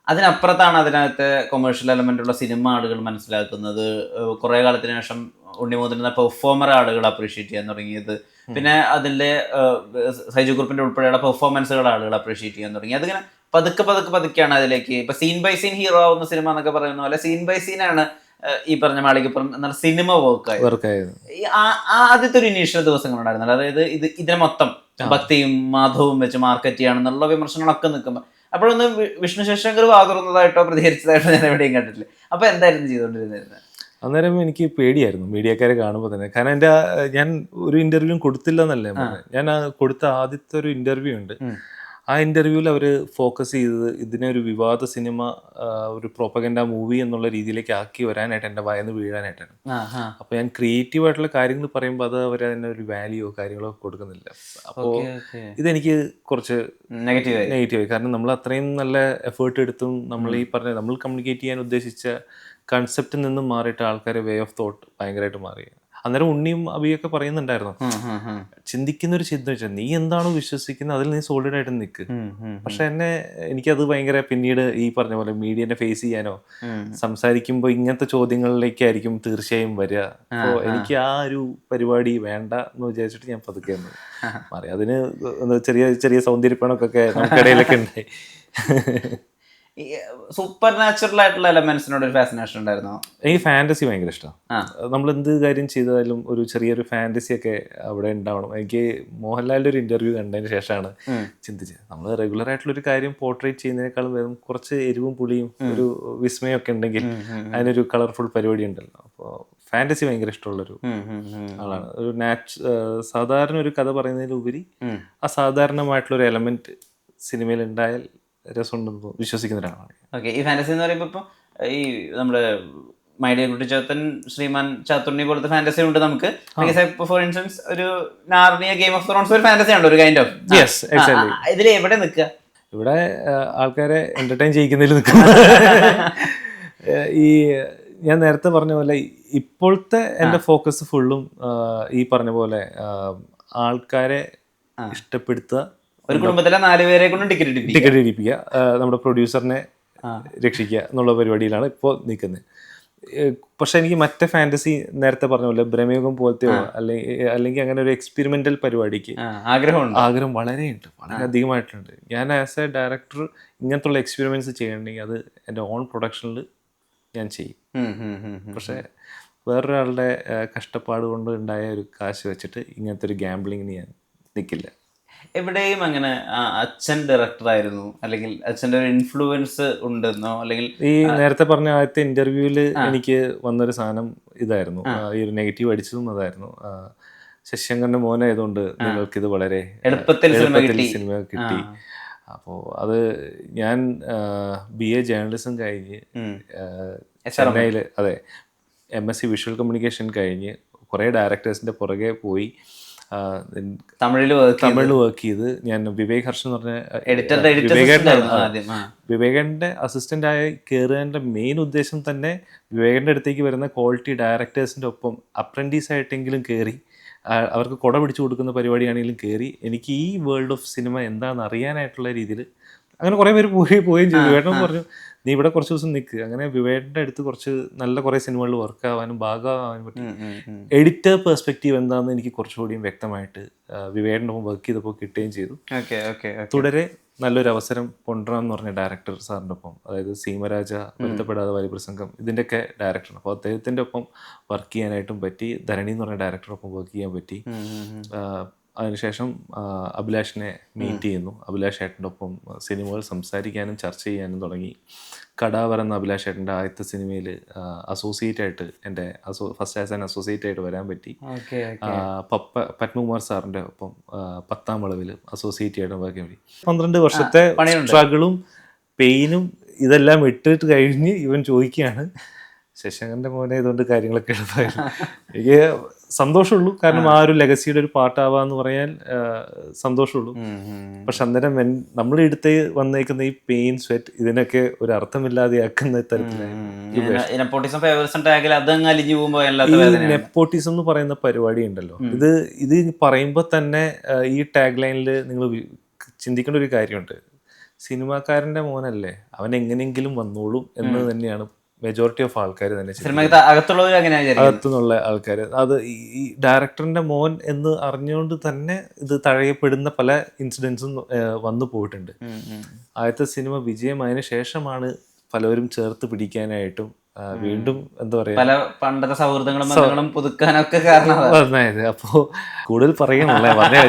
അതിനപ്പുറത്താണ് അതിനകത്ത് കൊമേഴ്ഷ്യൽ എലമെന്റ് ഉള്ള സിനിമ ആളുകൾ മനസ്സിലാക്കുന്നത്. കുറേ കാലത്തിന് ശേഷം ഉണ്ണിമുതലിനെ പെർഫോമർ ആളുകൾ അപ്രീഷിയേറ്റ് ചെയ്യാൻ തുടങ്ങിയത്. പിന്നെ അതിൻ്റെ സൈജു കുറുപ്പിൻ്റെ ഉൾപ്പെടെയുള്ള പെർഫോമൻസുകൾ ആളുകൾ അപ്രീഷിയേറ്റ് ചെയ്യാൻ തുടങ്ങി. അതിങ്ങനെ പതുക്കെയാണ് അതിലേക്ക്. ഇപ്പൊ സീൻ ബൈ സീൻ ഹീറോ ആവുന്ന സിനിമ എന്നൊക്കെ പറയുന്ന പോലെ സീൻ ബൈ സീനാണ് ഈ പറഞ്ഞ മാളികപ്പുറം എന്നുള്ള സിനിമ വർക്കായത്. ആദ്യത്തെ ഒരു ഇനീഷ്യൽ ദിവസങ്ങളുണ്ടായിരുന്നല്ലോ, അതായത് ഇതിനെ മൊത്തം ഭക്തിയും മാധവും വെച്ച് മാർക്കറ്റ് ചെയ്യാണെന്നുള്ള വിമർശനങ്ങളൊക്കെ നിൽക്കുമ്പോൾ അപ്പോഴൊന്ന് വിഷ്ണു ശശാങ്കർ വാതുറന്നതായിട്ടോ പ്രതികരിച്ചതായിട്ടോ ഞാൻ എവിടെയും കണ്ടിട്ടില്ല. അപ്പൊ എന്തായിരുന്നു ചെയ്തുകൊണ്ടിരുന്നത്? അന്നേരം എനിക്ക് പേടിയായിരുന്നു മീഡിയക്കാരെ കാണുമ്പോൾ തന്നെ. കാരണം ഞാൻ ഒരു ഇന്റർവ്യൂവും കൊടുത്തില്ല എന്നല്ലേ പറഞ്ഞത്. ഞാൻ കൊടുത്ത ആദ്യത്തെ ഒരു ഇന്റർവ്യൂ ഉണ്ട്. ആ ഇന്റർവ്യൂവിൽ അവർ ഫോക്കസ് ചെയ്തത് ഇതിനെ ഒരു വിവാദ സിനിമ, ഒരു പ്രോപ്പഗൻഡ മൂവി എന്നുള്ള രീതിയിലേക്ക് ആക്കി വരാനായിട്ട് എൻ്റെ വായന്ന് വീഴാനായിട്ടാണ്. അപ്പോൾ ഞാൻ ക്രിയേറ്റീവ് ആയിട്ടുള്ള കാര്യങ്ങൾ പറയുമ്പോൾ അത് അവർ അതിന് ഒരു വാല്യൂ കാര്യങ്ങളോ കൊടുക്കുന്നില്ല. അപ്പോൾ ഇതെനിക്ക് കുറച്ച് നെഗറ്റീവായി. കാരണം നമ്മൾ അത്രയും നല്ല എഫേർട്ട് എടുത്തും നമ്മൾ നമ്മൾ കമ്മ്യൂണിക്കേറ്റ് ചെയ്യാൻ ഉദ്ദേശിച്ച കൺസെപ്റ്റിൽ നിന്നും മാറിയിട്ട് ആൾക്കാരെ വേ ഓഫ് തോട്ട് ഭയങ്കരമായിട്ട് മാറി. അന്നേരം ഉണ്ണിയും അഭിയൊക്കെ പറയുന്നുണ്ടായിരുന്നു, ചിന്തിക്കുന്ന ഒരു ചിന്ത വെച്ചാൽ നീ എന്താണോ വിശ്വസിക്കുന്നത് അതിൽ നീ സോളിഡ് ആയിട്ട് നിൽക്ക്. പക്ഷെ എനിക്കത് ഭയങ്കര പിന്നീട് ഈ പറഞ്ഞ പോലെ മീഡിയനെ ഫേസ് ചെയ്യാനോ സംസാരിക്കുമ്പോൾ ഇങ്ങനത്തെ ചോദ്യങ്ങളിലേക്കായിരിക്കും തീർച്ചയായും വരിക. അപ്പോൾ എനിക്ക് ആ ഒരു പരിപാടി വേണ്ട എന്ന് വിചാരിച്ചിട്ട് ഞാൻ പതുക്കെ മാറി. അതിന് ചെറിയ ചെറിയ സൗന്ദര്യപ്പണക്കൊക്കെ നമുക്കിടയിലൊക്കെ ഉണ്ടായി. സൂപ്പർ നാച്ചുറൽ ആയിട്ടുള്ള എലമെന്റ്സിനോട് ഒരു ഫാസിനേഷൻ ഉണ്ടായിരുന്നോ? എനിക്ക് ഫാന്റസി ഭയങ്കര ഇഷ്ടമാണ്. നമ്മൾ എന്ത് കാര്യം ചെയ്താലും ഒരു ചെറിയൊരു ഫാന്റസി ഒക്കെ അവിടെ ഉണ്ടാവണം. എനിക്ക് മോഹൻലാലിന്റെ ഒരു ഇന്റർവ്യൂ കണ്ടതിന് ശേഷമാണ് ചിന്തിച്ചത്, നമ്മൾ റെഗുലർ ആയിട്ടുള്ള ഒരു കാര്യം പോർട്രേറ്റ് ചെയ്യുന്നതിനേക്കാളും വേണം കുറച്ച് എരിവും പുളിയും ഒരു വിസ്മയമൊക്കെ ഉണ്ടെങ്കിൽ അതിനൊരു കളർഫുൾ പരിപാടി ഉണ്ടല്ലോ. അപ്പോൾ ഫാന്റസി ഭയങ്കര ഇഷ്ടമുള്ളൊരു ആളാണ്. ഒരു സാധാരണ ഒരു കഥ പറയുന്നതിലുപരി അസാധാരണമായിട്ടുള്ളൊരു എലമെന്റ് സിനിമയിൽ ഉണ്ടായാൽ രസമുണ്ടെന്ന് വിശ്വസിക്കുന്ന ഒരാളാണ്. ഓക്കെ, ഈ ഫാന്റസി എന്ന് പറയുമ്പോൾ ഇപ്പോൾ ഈ നമ്മുടെ മൈഡിയ കുട്ടിച്ചാത്തൻ, ശ്രീമാൻ ചാത്തുണ്ണി പോലത്തെ ഫാന്റസി ഉണ്ട് നമുക്ക്. ഫോർ ഇൻസ്റ്റൻസ് ഒരു നാർണിയ, ഗെയിം ഓഫ് ത്രോൺസ് ഒരു ഫാന്റസി ഉണ്ട്, ഒരു കൈൻഡ് ഓഫ്. ഇതിൽ എവിടെ നിൽക്കുക? ഇവിടെ ആൾക്കാരെ എന്റർടൈൻ ചെയ്യിക്കുന്നതിൽ നിൽക്കുക. ഈ ഞാൻ നേരത്തെ പറഞ്ഞ പോലെ ഇപ്പോഴത്തെ എൻ്റെ ഫോക്കസ് ഫുള്ളും ഈ പറഞ്ഞ പോലെ ആൾക്കാരെ ഇഷ്ടപ്പെടുത്തുക, ഒരു കുടുംബത്തിലെ 4 പേരെ കൊണ്ട് ടിക്കറ്റ് ഇടിപ്പിക്കുക, നമ്മുടെ പ്രൊഡ്യൂസറിനെ രക്ഷിക്കുക എന്നുള്ള പരിപാടിയിലാണ് ഇപ്പോൾ നിൽക്കുന്നത്. പക്ഷെ എനിക്ക് മറ്റേ ഫാന്റസി നേരത്തെ പറഞ്ഞ പോലെ ബ്രഹ്മയുഗം പോലത്തെയോ അല്ലെങ്കിൽ അങ്ങനെ ഒരു എക്സ്പെരിമെന്റൽ പരിപാടിക്ക് ആഗ്രഹം വളരെയുണ്ട്, വളരെ അധികമായിട്ടുണ്ട്. ഞാൻ ആസ് എ ഡയറക്ടർ ഇങ്ങനത്തുള്ള എക്സ്പെരിമെന്റ്സ് ചെയ്യണമെങ്കിൽ അത് എൻ്റെ ഓൺ പ്രൊഡക്ഷനിൽ ഞാൻ ചെയ്യും. പക്ഷെ വേറൊരാളുടെ കഷ്ടപ്പാട് കൊണ്ട് ഉണ്ടായ ഒരു കാശ് വെച്ചിട്ട് ഇങ്ങനത്തെ ഒരു ഗാംബ്ലിങ്ങിന് ഞാൻ നിൽക്കില്ല. എവിടെയും അങ്ങനെ അച്ഛൻ ഡയറക്ടറായിരുന്നു അല്ലെങ്കിൽ അച്ഛൻ്റെ ഒരു ഇൻഫ്ലുവൻസ് ഉണ്ടെന്നോ അല്ലെങ്കിൽ ഈ നേരത്തെ പറഞ്ഞ ആദ്യത്തെ ഇന്റർവ്യൂവിൽ എനിക്ക് വന്നൊരു സാധനം ഇതായിരുന്നു, ഈ ഒരു നെഗറ്റീവ് അടിച്ചതും അതായിരുന്നു. ശശിശങ്കറിന്റെ മോനായതുകൊണ്ട് നിങ്ങൾക്കിത് വളരെ എളുപ്പത്തിൽ സിനിമ കിട്ടി. അപ്പോൾ അത് ഞാൻ BA ജേർണലിസം കഴിഞ്ഞ് ചെന്നൈയിൽ MSc വിഷ്വൽ കമ്മ്യൂണിക്കേഷൻ കഴിഞ്ഞ് കുറേ ഡയറക്ടേഴ്സിന്റെ പുറകെ പോയി തമിഴിൽ വർക്ക് ചെയ്ത് ഞാൻ വിവേക് ഹർഷൻ എന്ന് പറഞ്ഞ വിവേകന്റെ അസിസ്റ്റന്റ് ആയി കയറുന്നതിന്റെ മെയിൻ ഉദ്ദേശം തന്നെ വിവേകന്റെ അടുത്തേക്ക് വരുന്ന ക്വാളിറ്റി ഡയറക്ടേഴ്സിന്റെ ഒപ്പം അപ്രന്റീസ് ആയിട്ടെങ്കിലും കയറി അവർക്ക് കുട പിടിച്ചു കൊടുക്കുന്ന പരിപാടിയാണെങ്കിലും കയറി എനിക്ക് ഈ വേൾഡ് ഓഫ് സിനിമ എന്താണെന്ന് അറിയാനായിട്ടുള്ള രീതിയിൽ അങ്ങനെ കുറേ പേര് പോവുകയും ചെയ്തു. വിവേകൻ പറഞ്ഞു നീ ഇവിടെ കുറച്ച് ദിവസം നിൽക്കുക. അങ്ങനെ വിവേകന്റെ അടുത്ത് കുറച്ച് നല്ല കുറേ സിനിമകളിൽ വർക്ക് ആവാനും ഭാഗമാവാനും പറ്റി. എഡിറ്റർ പെർസ്പെക്റ്റീവ് എന്താണെന്ന് എനിക്ക് കുറച്ചുകൂടിയും വ്യക്തമായിട്ട് വിവേകന്റെ ഒപ്പം വർക്ക് ചെയ്തപ്പോൾ കിട്ടുകയും ചെയ്തു. തുടരെ നല്ലൊരു അവസരം കൊണ്ടുവരാം എന്ന് പറഞ്ഞ ഡയറക്ടർ സാറിൻ്റെ ഒപ്പം, അതായത് സീമരാജ, പൊരുത്തപ്പെടാതെ വലിപ്രസംഗം ഇതിൻ്റെയൊക്കെ ഡയറക്ടറാണ്. അപ്പോൾ അദ്ദേഹത്തിൻ്റെ ഒപ്പം വർക്ക് ചെയ്യാനായിട്ടും പറ്റി. ധരണി എന്ന് പറഞ്ഞ ഡയറക്ടറൊപ്പം വർക്ക് ചെയ്യാൻ പറ്റി. അതിനുശേഷം അഭിലാഷിനെ മീറ്റ് ചെയ്യുന്നു. അഭിലാഷ് ഏട്ടൻ്റെ ഒപ്പം സിനിമകൾ സംസാരിക്കാനും ചർച്ച ചെയ്യാനും തുടങ്ങി. കടാവർ എന്ന അഭിലാഷ് ഏട്ടൻ്റെ ആദ്യത്തെ സിനിമയിൽ അസോസിയേറ്റ് ആയിട്ട് എൻ്റെ ഫസ്റ്റ് ആസ് ആൻ അസോസിയേറ്റ് ആയിട്ട് വരാൻ പറ്റി. പത്മകുമാർ സാറിൻ്റെ ഒപ്പം 10ാം വളവിൽ അസോസിയേറ്റ് ആയിട്ട് വർക്ക് ചെയ്യാൻ പറ്റി. 12 വർഷത്തെ സ്ട്രഗിളും പെയിനും ഇതെല്ലാം ഇട്ടിട്ട് കഴിഞ്ഞ് ഇവൻ ചോദിക്കുകയാണ് ശശാങ്കന്റെ മോനെ ഇതുകൊണ്ട് കാര്യങ്ങളൊക്കെ എളുപ്പമായിരുന്നു. എനിക്ക് സന്തോഷമുള്ളൂ, കാരണം ആ ഒരു ലെഗസിയുടെ ഒരു പാർട്ടാവാന്ന് പറയാൻ സന്തോഷമുള്ളൂ. പക്ഷെ അന്നേരം നമ്മൾ എടുത്ത് വന്നേക്കുന്ന ഈ പെയിൻ സ്വെറ്റ് ഇതിനൊക്കെ ഒരു അർത്ഥമില്ലാതെയാക്കുന്ന തരത്തിലായി നെപ്പോട്ടിസം എന്ന് പറയുന്ന പരിപാടി ഉണ്ടല്ലോ. ഇത് പറയുമ്പോൾ തന്നെ ഈ ടാഗ് ലൈനിൽ നിങ്ങൾ ചിന്തിക്കേണ്ട ഒരു കാര്യമുണ്ട്. സിനിമാക്കാരന്റെ മോനല്ലേ, അവൻ എങ്ങനെയെങ്കിലും വന്നോളും എന്ന് തന്നെയാണ് മെജോറിറ്റി ഓഫ് ആൾക്കാർ തന്നെ അകത്തുനിന്നുള്ള ആൾക്കാർ. അത് ഈ ഡയറക്ടറിന്റെ മോൻ എന്ന് അറിഞ്ഞുകൊണ്ട് തന്നെ ഇത് തഴയപ്പെടുന്ന പല ഇൻസിഡൻസും വന്നു പോയിട്ടുണ്ട്. ആദ്യത്തെ സിനിമ വിജയമായതിനു ശേഷമാണ് പലവരും ചേർത്ത് പിടിക്കാനായിട്ടും വീണ്ടും എന്താ പറയാ പല പണ്ടത്തെ സൗഹൃദങ്ങളും പുതുക്കാനൊക്കെ കാരണമായത്. അപ്പോ കൂടുതൽ പറയണല്ലേ പറഞ്ഞ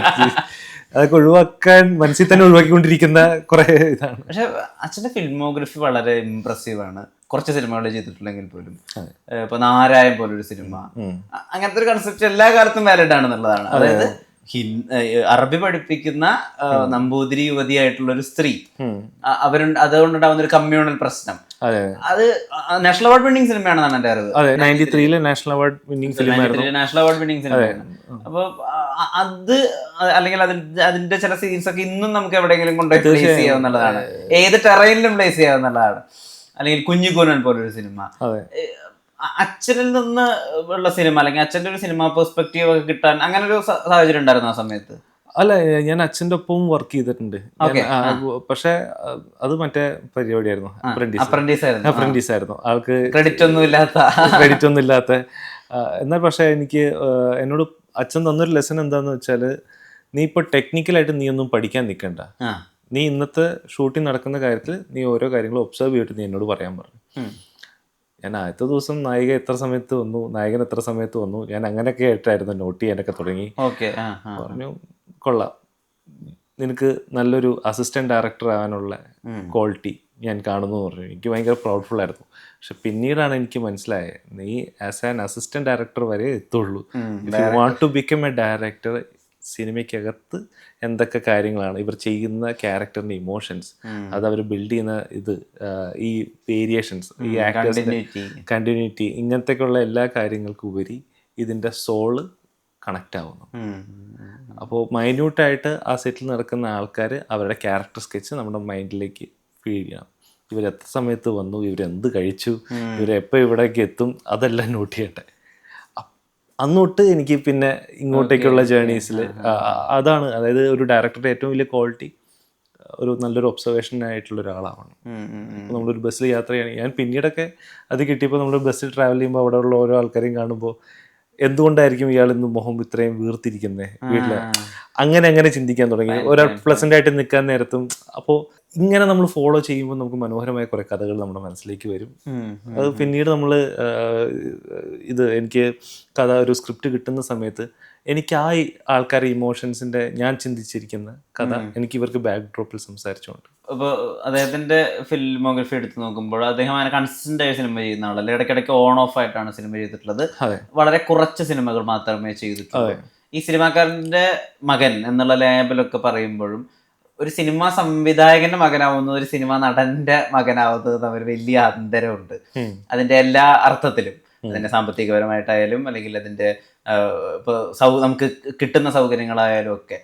അതൊക്കെ ഒഴിവാക്കാൻ മനസ്സിൽ തന്നെ ഒഴിവാക്കിക്കൊണ്ടിരിക്കുന്ന കുറെ ഇതാണ്. പക്ഷെ അച്ഛൻ്റെ ഫിൽമോഗ്രഫി വളരെ ഇംപ്രസീവ് ആണ്. കുറച്ച് സിനിമകൾ ചെയ്തിട്ടുണ്ടെങ്കിൽ പോലും ഇപ്പൊ നാരായം പോലൊരു സിനിമ, അങ്ങനത്തെ ഒരു കൺസെപ്റ്റ് എല്ലാ കാലത്തും വാലിഡ് ആണെന്നുള്ളതാണ്. അതായത് അറബി പഠിപ്പിക്കുന്ന നമ്പൂതിരി യുവതിയായിട്ടുള്ള ഒരു സ്ത്രീ, അതുകൊണ്ടുണ്ടാവുന്ന ഒരു കമ്മ്യൂണൽ പ്രശ്നം, അത് നാഷണൽ അവാർഡ് വിന്നിംഗ് സിനിമയാണെന്നാണ് എന്റെ അറിവ്. 93 നാഷണൽ അവാർഡ് വിന്നിംഗ് സിനിമയാണ്. അപ്പൊ അത് അല്ലെങ്കിൽ അതിന്റെ ചില സീൻസ് ഒക്കെ ഇന്നും നമുക്ക് എവിടെയെങ്കിലും കൊണ്ടുപോയി പ്ലേസ് ചെയ്യാവുന്നതാണ്, ഏത് ടെറൈനിലും പ്ലേസ് ചെയ്യാവുന്നതാണ്. അല്ലെങ്കിൽ കുഞ്ഞിക്കൂനൻ പോലൊരു സിനിമ, അച്ഛനിൽ നിന്ന് ഉള്ള സിനിമ അല്ലെങ്കിൽ അച്ഛൻ്റെ ഒരു സിനിമ പെർസ്പെക്റ്റീവ് ഒക്കെ കിട്ടാൻ അങ്ങനെ ഒരു സാഹചര്യം ഉണ്ടായിരുന്നു ആ സമയത്ത്? അല്ല, ഞാൻ അച്ഛൻ്റെ ഒപ്പവും വർക്ക് ചെയ്തിട്ടുണ്ട്. പക്ഷെ അത് മറ്റേ പരിപാടിയായിരുന്നു, അപ്രന്റീസ് ആയിരുന്നു. ആൾക്ക് ക്രെഡിറ്റ് ഒന്നും ഇല്ലാത്ത. എന്നാൽ പക്ഷെ എനിക്ക് എന്നോട് അച്ഛൻ തന്നൊരു ലെസൺ എന്താന്ന് വെച്ചാൽ, നീ ഇപ്പോൾ ടെക്നിക്കലായിട്ട് നീ ഒന്നും പഠിക്കാൻ നിൽക്കണ്ട, നീ ഇന്നത്തെ ഷൂട്ടിംഗ് നടക്കുന്ന കാര്യത്തിൽ നീ ഓരോ കാര്യങ്ങളും ഒബ്സർവ് ചെയ്തിട്ട് നീ എന്നോട് പറയാൻ പറഞ്ഞു. ഞാൻ ആദ്യത്തെ ദിവസം നായിക എത്ര സമയത്ത് വന്നു, നായകൻ എത്ര സമയത്ത് വന്നു, ഞാൻ അങ്ങനെയൊക്കെ ആയിട്ടായിരുന്നു നോട്ട് ചെയ്യാനൊക്കെ തുടങ്ങി. പറഞ്ഞു കൊള്ളാം, നിനക്ക് നല്ലൊരു അസിസ്റ്റന്റ് ഡയറക്ടർ ആവാനുള്ള ക്വാളിറ്റി ഞാൻ കാണുന്നു എന്ന് പറഞ്ഞു. എനിക്ക് ഭയങ്കര പ്രൗഡ്ഫുൾ ആയിരുന്നു. പക്ഷെ പിന്നീടാണ് എനിക്ക് മനസ്സിലായത്, നീ ആസ് ആൻ അസിസ്റ്റന്റ് ഡയറക്ടർ വരെ എത്തുള്ളൂ. If you want to become a director, സിനിമയ്ക്കകത്ത് എന്തൊക്കെ കാര്യങ്ങളാണ് ഇവർ ചെയ്യുന്ന ക്യാരക്ടറിന്റെ ഇമോഷൻസ്, അത് അവർ ബിൽഡ് ചെയ്യുന്ന ഈ വേരിയേഷൻസ്, ഈ ആക്ടേഴ്സിന്റെ കണ്ടിന്യൂറ്റി, ഇങ്ങനത്തെയൊക്കെയുള്ള എല്ലാ കാര്യങ്ങൾക്കും ഉപരി ഇതിന്റെ സോള് കണക്റ്റ് ആവുന്നു. അപ്പോൾ മൈന്യൂട്ടായിട്ട് ആ സെറ്റിൽ നടക്കുന്ന ആൾക്കാർ അവരുടെ ക്യാരക്ടർ സ്കെച്ച് നമ്മുടെ മൈൻഡിലേക്ക് ഫീഡ് ചെയ്യണം. ഇവരെത്ര സമയത്ത് വന്നു, ഇവരെന്ത് കഴിച്ചു, ഇവരെപ്പോൾ ഇവിടേക്ക് എത്തും, അതെല്ലാം നോട്ട് ചെയ്യട്ടെ. അന്നൊട്ട് എനിക്ക് പിന്നെ ഇങ്ങോട്ടേക്കുള്ള ജേർണീസിൽ അതാണ്, അതായത് ഒരു ഡയറക്ടറുടെ ഏറ്റവും വലിയ ക്വാളിറ്റി ഒരു നല്ലൊരു ഒബ്സർവേഷൻ ആയിട്ടുള്ള ഒരാളാണ്. അപ്പോൾ നമ്മളൊരു ബസ്സിൽ യാത്ര ചെയ്യുകയാണെങ്കിൽ, ഞാൻ പിന്നീടൊക്കെ അത് കിട്ടിയപ്പോൾ നമ്മൾ ബസ്സിൽ ട്രാവൽ ചെയ്യുമ്പോൾ അവിടെ ഉള്ള ഓരോ ആൾക്കാരെയും കാണുമ്പോൾ എന്തുകൊണ്ടായിരിക്കും ഇയാൾ ഇന്ന് മുഖം ഇത്രയും വീർത്തിരിക്കുന്നത് വീട്ടിൽ, അങ്ങനെ ചിന്തിക്കാൻ തുടങ്ങി. ഒരാൾ പ്ലസന്റ് ആയിട്ട് നിൽക്കാൻ നേരത്തും. അപ്പോൾ ഇങ്ങനെ നമ്മൾ ഫോളോ ചെയ്യുമ്പോൾ നമുക്ക് മനോഹരമായ കുറേ കഥകൾ നമ്മുടെ മനസ്സിലേക്ക് വരും. അത് പിന്നീട് നമ്മൾ ഇത് എനിക്ക് കഥ ഒരു സ്ക്രിപ്റ്റ് കിട്ടുന്ന സമയത്ത് എനിക്ക് ആ ആൾക്കാരെ ഇമോഷൻസിന്റെ ഞാൻ ചിന്തിച്ചിരിക്കുന്ന കഥ എനിക്ക് ഇവർക്ക് ബാക്ക് ഡ്രോപ്പിൽ സംസാരിച്ചുകൊണ്ട്. അപ്പോൾ അദ്ദേഹത്തിന്റെ ഫിലിമോഗ്രഫി എടുത്ത് നോക്കുമ്പോൾ അദ്ദേഹം അങ്ങനെ കൺസിസ്റ്റന്റ് ആയി സിനിമ ചെയ്യുന്ന ആളല്ല. ഇടയ്ക്കിടയ്ക്ക് ഓൺ ഓഫ് ആയിട്ടാണ് സിനിമ ചെയ്തിട്ടുള്ളത്. വളരെ കുറച്ച് സിനിമകൾ മാത്രമേ ചെയ്തിട്ടുള്ളൂ. ഈ സിനിമാക്കാരന്റെ മകൻ എന്നുള്ള ലേബലൊക്കെ പറയുമ്പോഴും ഒരു സിനിമാ സംവിധായകന്റെ മകനാവുന്നത് ഒരു സിനിമാ നടന്റെ മകനാവുന്നത് തമ്മിൽ വലിയ അന്തരമുണ്ട്. അതിന്റെ എല്ലാ അർത്ഥത്തിലും, അതിന്റെ സാമ്പത്തികപരമായിട്ടായാലും അല്ലെങ്കിൽ അതിന്റെ ഇപ്പോൾ നമുക്ക് കിട്ടുന്ന സൗകര്യങ്ങളായാലും ഒക്കെ.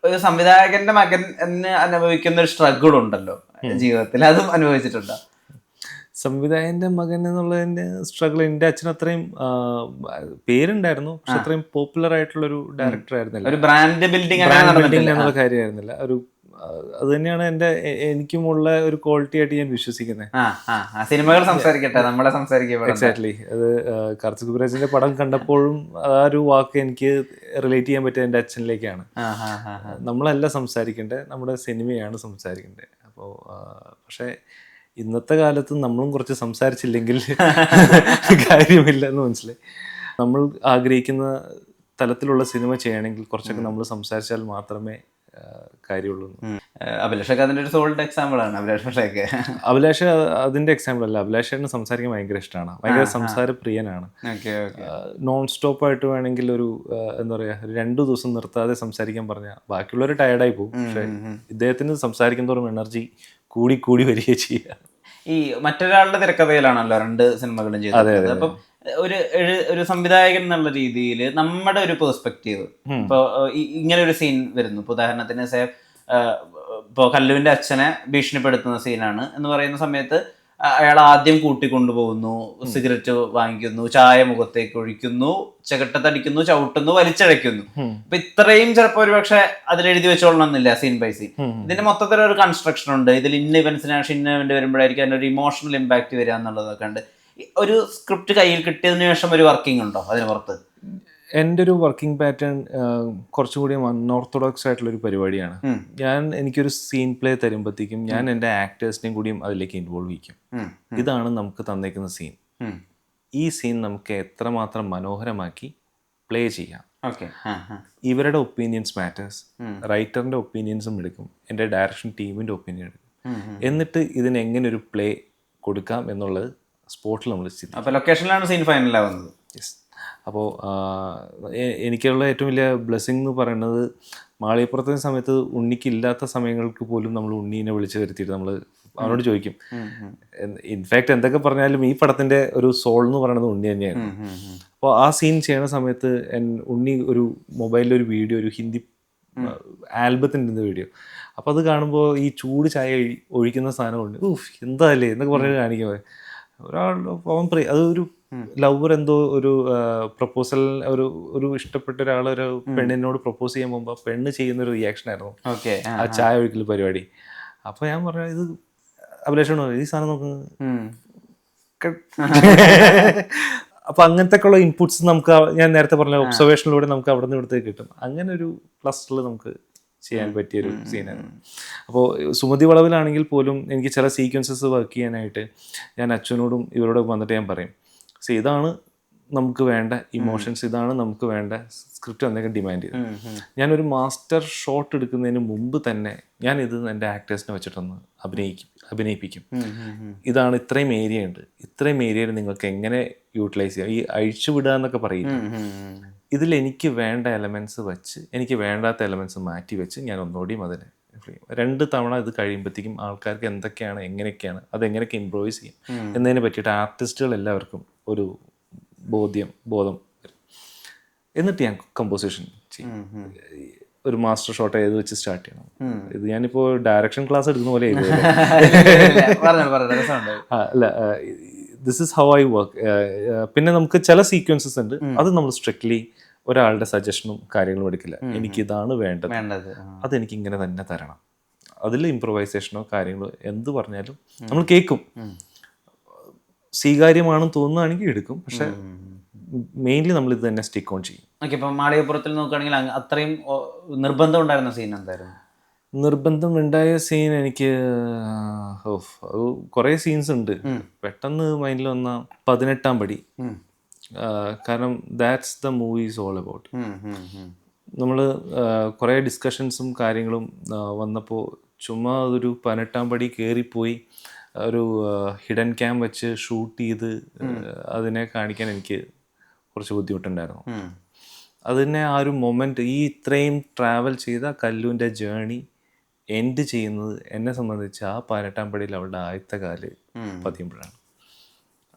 ഒരു സംവിധായകന്റെ മകൻ എന്ന് അനുഭവിക്കുന്ന ഒരു സ്ട്രഗിൾ ഉണ്ടല്ലോ ജീവിതത്തിൽ, അതും അനുഭവിച്ചിട്ടുണ്ടോ? സംവിധായകന്റെ മകൻ എന്നുള്ളതിന്റെ സ്ട്രഗിൾ, എൻ്റെ അച്ഛൻ അത്രയും പേരുണ്ടായിരുന്നു, പക്ഷെ അത്രയും പോപ്പുലർ ആയിട്ടുള്ള ഒരു ഡയറക്ടർ ആയിരുന്നില്ല. ഒരു ബ്രാൻഡ് ബിൽഡിംഗ് എന്നുള്ള കാര്യമായിരുന്നില്ല. ഒരു അത് തന്നെയാണ് എനിക്കുമുള്ള ഒരു ക്വാളിറ്റി ആയിട്ട് ഞാൻ വിശ്വസിക്കുന്നത്. സിനിമകൾ സംസാരിക്കട്ടെ, നമ്മളെ സംസാരിക്കട്ടെ. എക്സാക്ട്ലി. അത് കാർത്തിക് സുബ്രാജിന്റെ പടം കണ്ടപ്പോഴും ആ ഒരു വാക്ക് എനിക്ക് റിലേറ്റ് ചെയ്യാൻ പറ്റിയത് എൻ്റെ അച്ഛനിലേക്കാണ്. നമ്മളല്ല സംസാരിക്കേണ്ടത്, നമ്മുടെ സിനിമയാണ് സംസാരിക്കേണ്ടത്. അപ്പോൾ പക്ഷേ ഇന്നത്തെ കാലത്ത് നമ്മളും കുറച്ച് സംസാരിച്ചില്ലെങ്കിൽ കാര്യമില്ല എന്ന് മനസ്സിലായി. നമ്മൾ ആഗ്രഹിക്കുന്ന തലത്തിലുള്ള സിനിമ ചെയ്യണമെങ്കിൽ കുറച്ചൊക്കെ നമ്മൾ സംസാരിച്ചാൽ മാത്രമേ കാര്യമുള്ളൂ. അഭിലാഷൊക്കെ അതിന്റെ ഒരു സോൾഡ് എക്സാമ്പിൾ ആണ്. അഭിലാഷ് അതിന്റെ എക്സാമ്പിൾ അല്ല. അഭിലാഷിന് സംസാരിക്കാൻ ഭയങ്കര ഇഷ്ടമാണ്, ഭയങ്കര സംസാര പ്രിയനാണ്. നോൺ സ്റ്റോപ്പ് ആയിട്ട് വേണമെങ്കിൽ ഒരു എന്താ പറയാ 2 ദിവസം നിർത്താതെ സംസാരിക്കാൻ പറഞ്ഞാൽ ബാക്കിയുള്ളവർ ടയർഡായി പോകും. പക്ഷെ ഇദ്ദേഹത്തിന് സംസാരിക്കും തോറും എനർജി കൂടി വരികയും ചെയ്യുക. ഈ മറ്റൊരാളുടെ തിരക്കഥയിലാണല്ലോ 2 സിനിമകളും ചെയ്തത്. അപ്പം ഒരു സംവിധായകൻ എന്നുള്ള രീതിയിൽ നമ്മുടെ ഒരു പെർസ്പെക്റ്റീവ്, ഇപ്പോൾ ഇങ്ങനെ ഒരു സീൻ വരുന്നു. ഇപ്പോൾ ഉദാഹരണത്തിന് ഇപ്പോൾ കല്ലുവിന്റെ അച്ഛനെ ഭീഷണിപ്പെടുത്തുന്ന സീനാണ് എന്ന് പറയുന്ന സമയത്ത് അയാൾ ആദ്യം കൂട്ടിക്കൊണ്ടുപോകുന്നു, സിഗരറ്റ് വാങ്ങിക്കുന്നു, ചായ മുഖത്തേക്ക് ഒഴിക്കുന്നു, ചകിട്ടത്തടിക്കുന്നു, ചവിട്ടുന്നു, വലിച്ചഴയ്ക്കുന്നു. അപ്പൊ ഇത്രയും ചിലപ്പോൾ ഒരു പക്ഷെ അതിലെഴുതി വെച്ചോളണമെന്നില്ല സീൻ ബൈ സീൻ. ഇതിന്റെ മൊത്തത്തിലൊരു കൺസ്ട്രക്ഷൻ ഉണ്ട്. ഇതിൽ ഇന്ന ഇവന്റ്സിന് ഇന്ന ഇവന്റ് വരുമ്പോഴായിരിക്കും അതിന്റെ ഒരു ഇമോഷണൽ ഇമ്പാക്ട് വരിക എന്നുള്ളതൊക്കെ ഉണ്ട്. ഒരു സ്ക്രിപ്റ്റ് കയ്യിൽ കിട്ടിയതിനു ശേഷം ഒരു വർക്കിംഗ് ഉണ്ടോ അതിന് പുറത്ത്? എൻ്റെ ഒരു വർക്കിംഗ് പാറ്റേൺ കുറച്ചുകൂടി അൺഓർത്തഡോക്സ് ആയിട്ടുള്ളൊരു പരിപാടിയാണ്. എനിക്കൊരു സീൻ പ്ലേ തരുമ്പോഴത്തേക്കും ഞാൻ എൻ്റെ ആക്ടേഴ്സിനെയും കൂടിയും അതിലേക്ക് ഇൻവോൾവ് ചെയ്യിക്കും. ഇതാണ് നമുക്ക് തന്നേക്കുന്ന സീൻ, ഈ സീൻ നമുക്ക് എത്രമാത്രം മനോഹരമാക്കി പ്ലേ ചെയ്യാം. ഇവരുടെ ഒപ്പീനിയൻസ് മാറ്റേഴ്സ്, റൈറ്ററിൻ്റെ ഒപ്പീനിയൻസും എടുക്കും, എൻ്റെ ഡയറക്ഷൻ ടീമിൻ്റെ ഒപ്പീനിയൻ എടുക്കും. എന്നിട്ട് ഇതിനെങ്ങനെ ഒരു പ്ലേ കൊടുക്കാം എന്നുള്ളത് സ്പോട്ടിൽ നമ്മൾ ചെയ്യും. അപ്പോൾ ലൊക്കേഷനിലാണ് സീൻ ഫൈനലാവുന്നത്. യെസ്. അപ്പോൾ എനിക്കുള്ള ഏറ്റവും വലിയ ബ്ലെസ്സിങ് എന്ന് പറയുന്നത്, മാളികപ്പുറത്തെ സമയത്ത് ഉണ്ണിക്കില്ലാത്ത സമയങ്ങൾക്ക് പോലും നമ്മൾ ഉണ്ണീനെ വിളിച്ച് വരുത്തിയിട്ട് നമ്മൾ അവനോട് ചോദിക്കും. ഇൻഫാക്ട് എന്തൊക്കെ പറഞ്ഞാലും ഈ പടത്തിൻ്റെ ഒരു സോൾ എന്ന് പറയുന്നത് ഉണ്ണി തന്നെയാണ്. അപ്പോൾ ആ സീൻ ചെയ്യണ സമയത്ത് ഉണ്ണി ഒരു മൊബൈലിൽ ഒരു വീഡിയോ, ഒരു ഹിന്ദി ആൽബത്തിൻ്റെ വീഡിയോ, അപ്പോൾ അത് കാണുമ്പോൾ ഈ ചൂട് ചായ ഒഴിക്കുന്ന സാധനമുണ്ട്, എന്താ അല്ലേ എന്നൊക്കെ പറഞ്ഞ് കാണിക്കുമ്പോൾ അതൊരു ലവർ എന്തോ ഒരു പ്രപ്പോസൽ, ഒരു ഇഷ്ടപ്പെട്ട ഒരാൾ ഒരു പെണ്ണിനോട് പ്രപ്പോസ് ചെയ്യാൻ പോകുമ്പോൾ പെണ്ണ് ചെയ്യുന്നൊരു റിയാക്ഷൻ ആയിരുന്നു ആ ചായ ഒഴിക്കൽ പരിപാടി. അപ്പോൾ ഞാൻ പറഞ്ഞു, ഇത് അഭിലാഷാണോ ഈ സാധനം നോക്കുന്നത്? അപ്പോൾ അങ്ങനത്തെ ഉള്ള ഇൻപുട്സ് നമുക്ക് ഞാൻ നേരത്തെ പറഞ്ഞ ഒബ്സർവേഷനിലൂടെ നമുക്ക് അവിടെ നിന്ന് ഇവിടത്തേക്ക് കിട്ടും. അങ്ങനെ ഒരു ക്ലസ്റ്ററിൽ നമുക്ക് ചെയ്യാൻ പറ്റിയൊരു സീനായിരുന്നു. അപ്പോൾ സുമതി വളവിലാണെങ്കിൽ പോലും എനിക്ക് ചില സീക്വൻസസ് വർക്ക് ചെയ്യാനായിട്ട് ഞാൻ അച്ഛനോടും ഇവരോടൊക്കെ വന്നിട്ട് ഞാൻ പറയും, ഇതാണ് നമുക്ക് വേണ്ട ഇമോഷൻസ്, ഇതാണ് നമുക്ക് വേണ്ട സ്ക്രിപ്റ്റ് എന്തെങ്കിലും ഡിമാൻഡ് ചെയ്ത് ഞാനൊരു മാസ്റ്റർ ഷോട്ട് എടുക്കുന്നതിന് മുമ്പ് തന്നെ ഞാൻ ഇത് എൻ്റെ ആക്ടേഴ്സിനെ വെച്ചിട്ടൊന്ന് അഭിനയിപ്പിക്കും. ഇതാണ് ഇത്രയും ഏരിയ ഉണ്ട്, ഇത്രയും ഏരിയയിൽ നിങ്ങൾക്ക് എങ്ങനെ യൂട്ടിലൈസ് ചെയ്യാം, ഈ അഴിച്ചു വിടുക എന്നൊക്കെ പറയില്ല. ഇതിൽ എനിക്ക് വേണ്ട എലമെൻറ്റ്സ് വെച്ച് എനിക്ക് വേണ്ടാത്ത എലമെൻറ്റ്സ് മാറ്റി വെച്ച് ഞാൻ ഒന്നുകൂടിയും അതിനെ 2 തവണ ഇത് കഴിയുമ്പോഴത്തേക്കും ആൾക്കാർക്ക് എന്തൊക്കെയാണ്, എങ്ങനെയൊക്കെയാണ്, അതെങ്ങനെയൊക്കെ ഇംപ്രൂവൈസ് ചെയ്യും എന്നതിനെ പറ്റിയിട്ട് ആർട്ടിസ്റ്റുകൾ എല്ലാവർക്കും ഒരു ബോധം വരും. എന്നിട്ട് ഞാൻ കമ്പോസിഷൻ ചെയ്യും. ഒരു മാസ്റ്റർ ഷോട്ട് ഏത് വെച്ച് സ്റ്റാർട്ട് ചെയ്യണം. ഇത് ഞാനിപ്പോൾ ഡയറക്ഷൻ ക്ലാസ് എടുക്കുന്ന പോലെ അല്ല, this is how I work. പിന്നെ നമുക്ക് ചില സീക്വൻസസ് ഉണ്ട്, അത് നമ്മൾ സ്ട്രിക്ട്ലി ഒരാളുടെ സജഷനും കാര്യങ്ങളും എടുക്കില്ല. എനിക്കിതാണ് വേണ്ടത്, അതെനിക്ക് ഇങ്ങനെ തന്നെ തരണം. അതിൽ ഇംപ്രൊവൈസേഷനോ കാര്യങ്ങളോ എന്ത് പറഞ്ഞാലും നമ്മൾ കേൾക്കും. സ്വീകാര്യമാണെന്ന് തോന്നുകയാണെങ്കിൽ എടുക്കും, പക്ഷെ മെയിൻലി നമ്മൾ ഇത് തന്നെ സ്റ്റിക്ക് ഓൺ ചെയ്യും. ഓക്കെ, ഇപ്പം മാളികപ്പുറത്തിൽ നോക്കുകയാണെങ്കിൽ അത്രയും നിർബന്ധം ഉണ്ടായിരുന്ന സീൻ എന്തായിരുന്നു? നിർബന്ധം ഉണ്ടായ സീൻ എനിക്ക് കുറേ സീൻസ് ഉണ്ട്. പെട്ടെന്ന് മൈൻഡിൽ വന്ന 18-ാം പടി. കാരണം that's the movie is all about. നമ്മൾ കുറേ ഡിസ്കഷൻസും കാര്യങ്ങളും വന്നപ്പോൾ ചുമ്മാ അതൊരു 18-ാം പടി കയറിപ്പോയി ഒരു ഹിഡൻ ക്യാം വെച്ച് ഷൂട്ട് ചെയ്ത് അതിനെ കാണിക്കാൻ എനിക്ക് കുറച്ച് ബുദ്ധിമുട്ടുണ്ടായിരുന്നു. അതിനെ ആ ഒരു മൊമെൻറ്റ്, ഈ ഇത്രയും ട്രാവൽ ചെയ്ത കല്ലുവിൻ്റെ ജേണി എൻഡ് ചെയ്യുന്നത് എന്നെ സംബന്ധിച്ച് ആ 18-ാം പടിയിൽ അവളുടെ ആദ്യത്തെ കാല് പതിയുമ്പോഴാണ്.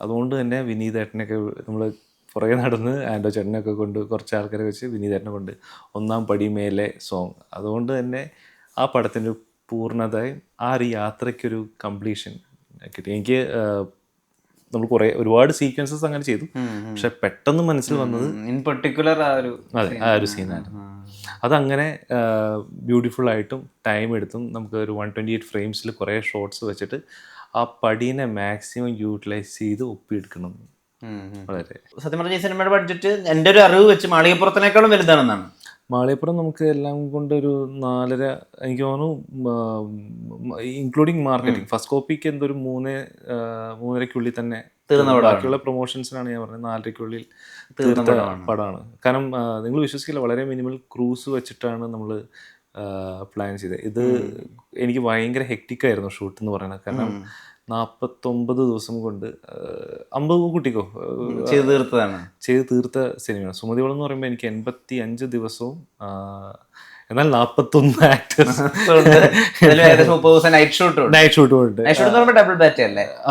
അതുകൊണ്ട് തന്നെ വിനീതേട്ടനൊക്കെ നമ്മൾ പുറകെ നടന്ന് ആൻഡോ ചേട്ടനൊക്കെ കൊണ്ട് കുറച്ച് ആൾക്കാരെ വെച്ച് വിനീതേട്ടനെ കൊണ്ട് 1-ാം പടി മേലെ സോങ്. അതുകൊണ്ട് തന്നെ ആ പടത്തിൻ്റെ പൂർണ്ണതയും ആ ഒരു യാത്രയ്ക്കൊരു കംപ്ലീഷൻ കിട്ടി എനിക്ക്. നമ്മൾ ഒരുപാട് സീക്വൻസസ് അങ്ങനെ ചെയ്തു, പക്ഷെ പെട്ടെന്ന് മനസ്സിൽ വന്നത് ഇൻ പെർട്ടിക്കുലർ ആ ഒരു സീനായിരുന്നു. അതങ്ങനെ ബ്യൂട്ടിഫുൾ ആയിട്ടും ടൈം എടുത്തും നമുക്ക് ഒരു 128 ഫ്രെയിംസിൽ കുറേ ഷോട്ട്സ് വെച്ചിട്ട് ആ പടീനെ മാക്സിമം യൂട്ടിലൈസ് ചെയ്ത് ഒപ്പിയെടുക്കണം. വളരെ സത്യം പറഞ്ഞ ഈ സിനിമയുടെ ബഡ്ജറ്റ് എൻ്റെ ഒരു അറിവ് വെച്ച് മാളികപ്പുറത്തിനേക്കാളും വലുതാണെന്നാണ്. മാളികപ്പുറം നമുക്ക് എല്ലാം കൊണ്ടൊരു 4.5 എനിക്ക് തോന്നുന്നു, ഇൻക്ലൂഡിങ് മാർക്കറ്റിംഗ്. ഫസ്റ്റ് കോപ്പിക്ക് എന്തൊരു 3.5-ക്കുള്ളിൽ തന്നെ ബാക്കിയുള്ള പ്രൊമോഷൻസിനാണ് ഞാൻ പറഞ്ഞത് 4.5-ക്കുള്ളിൽ തീർത്ത പടമാണ്. കാരണം നിങ്ങൾ വിശ്വസിക്കില്ല, വളരെ മിനിമൽ ക്രൂസ് വെച്ചിട്ടാണ് നമ്മൾ പ്ലാൻ ചെയ്തത്. ഇത് എനിക്ക് ഭയങ്കര ഹെക്റ്റിക്കായിരുന്നു ഷൂട്ട് എന്ന് പറയുന്നത്. കാരണം 49 ദിവസം കൊണ്ട് 50 കുട്ടിക്കോ ചെയ്ത് തീർത്ത സിനിമയാണ് സുമതിവളം എന്ന് പറയുമ്പോൾ. എനിക്ക് 85 ദിവസവും എന്നാൽ 41 ആക്ടേഴ്സ് നൈറ്റ് ഷൂട്ടും ഉണ്ട്.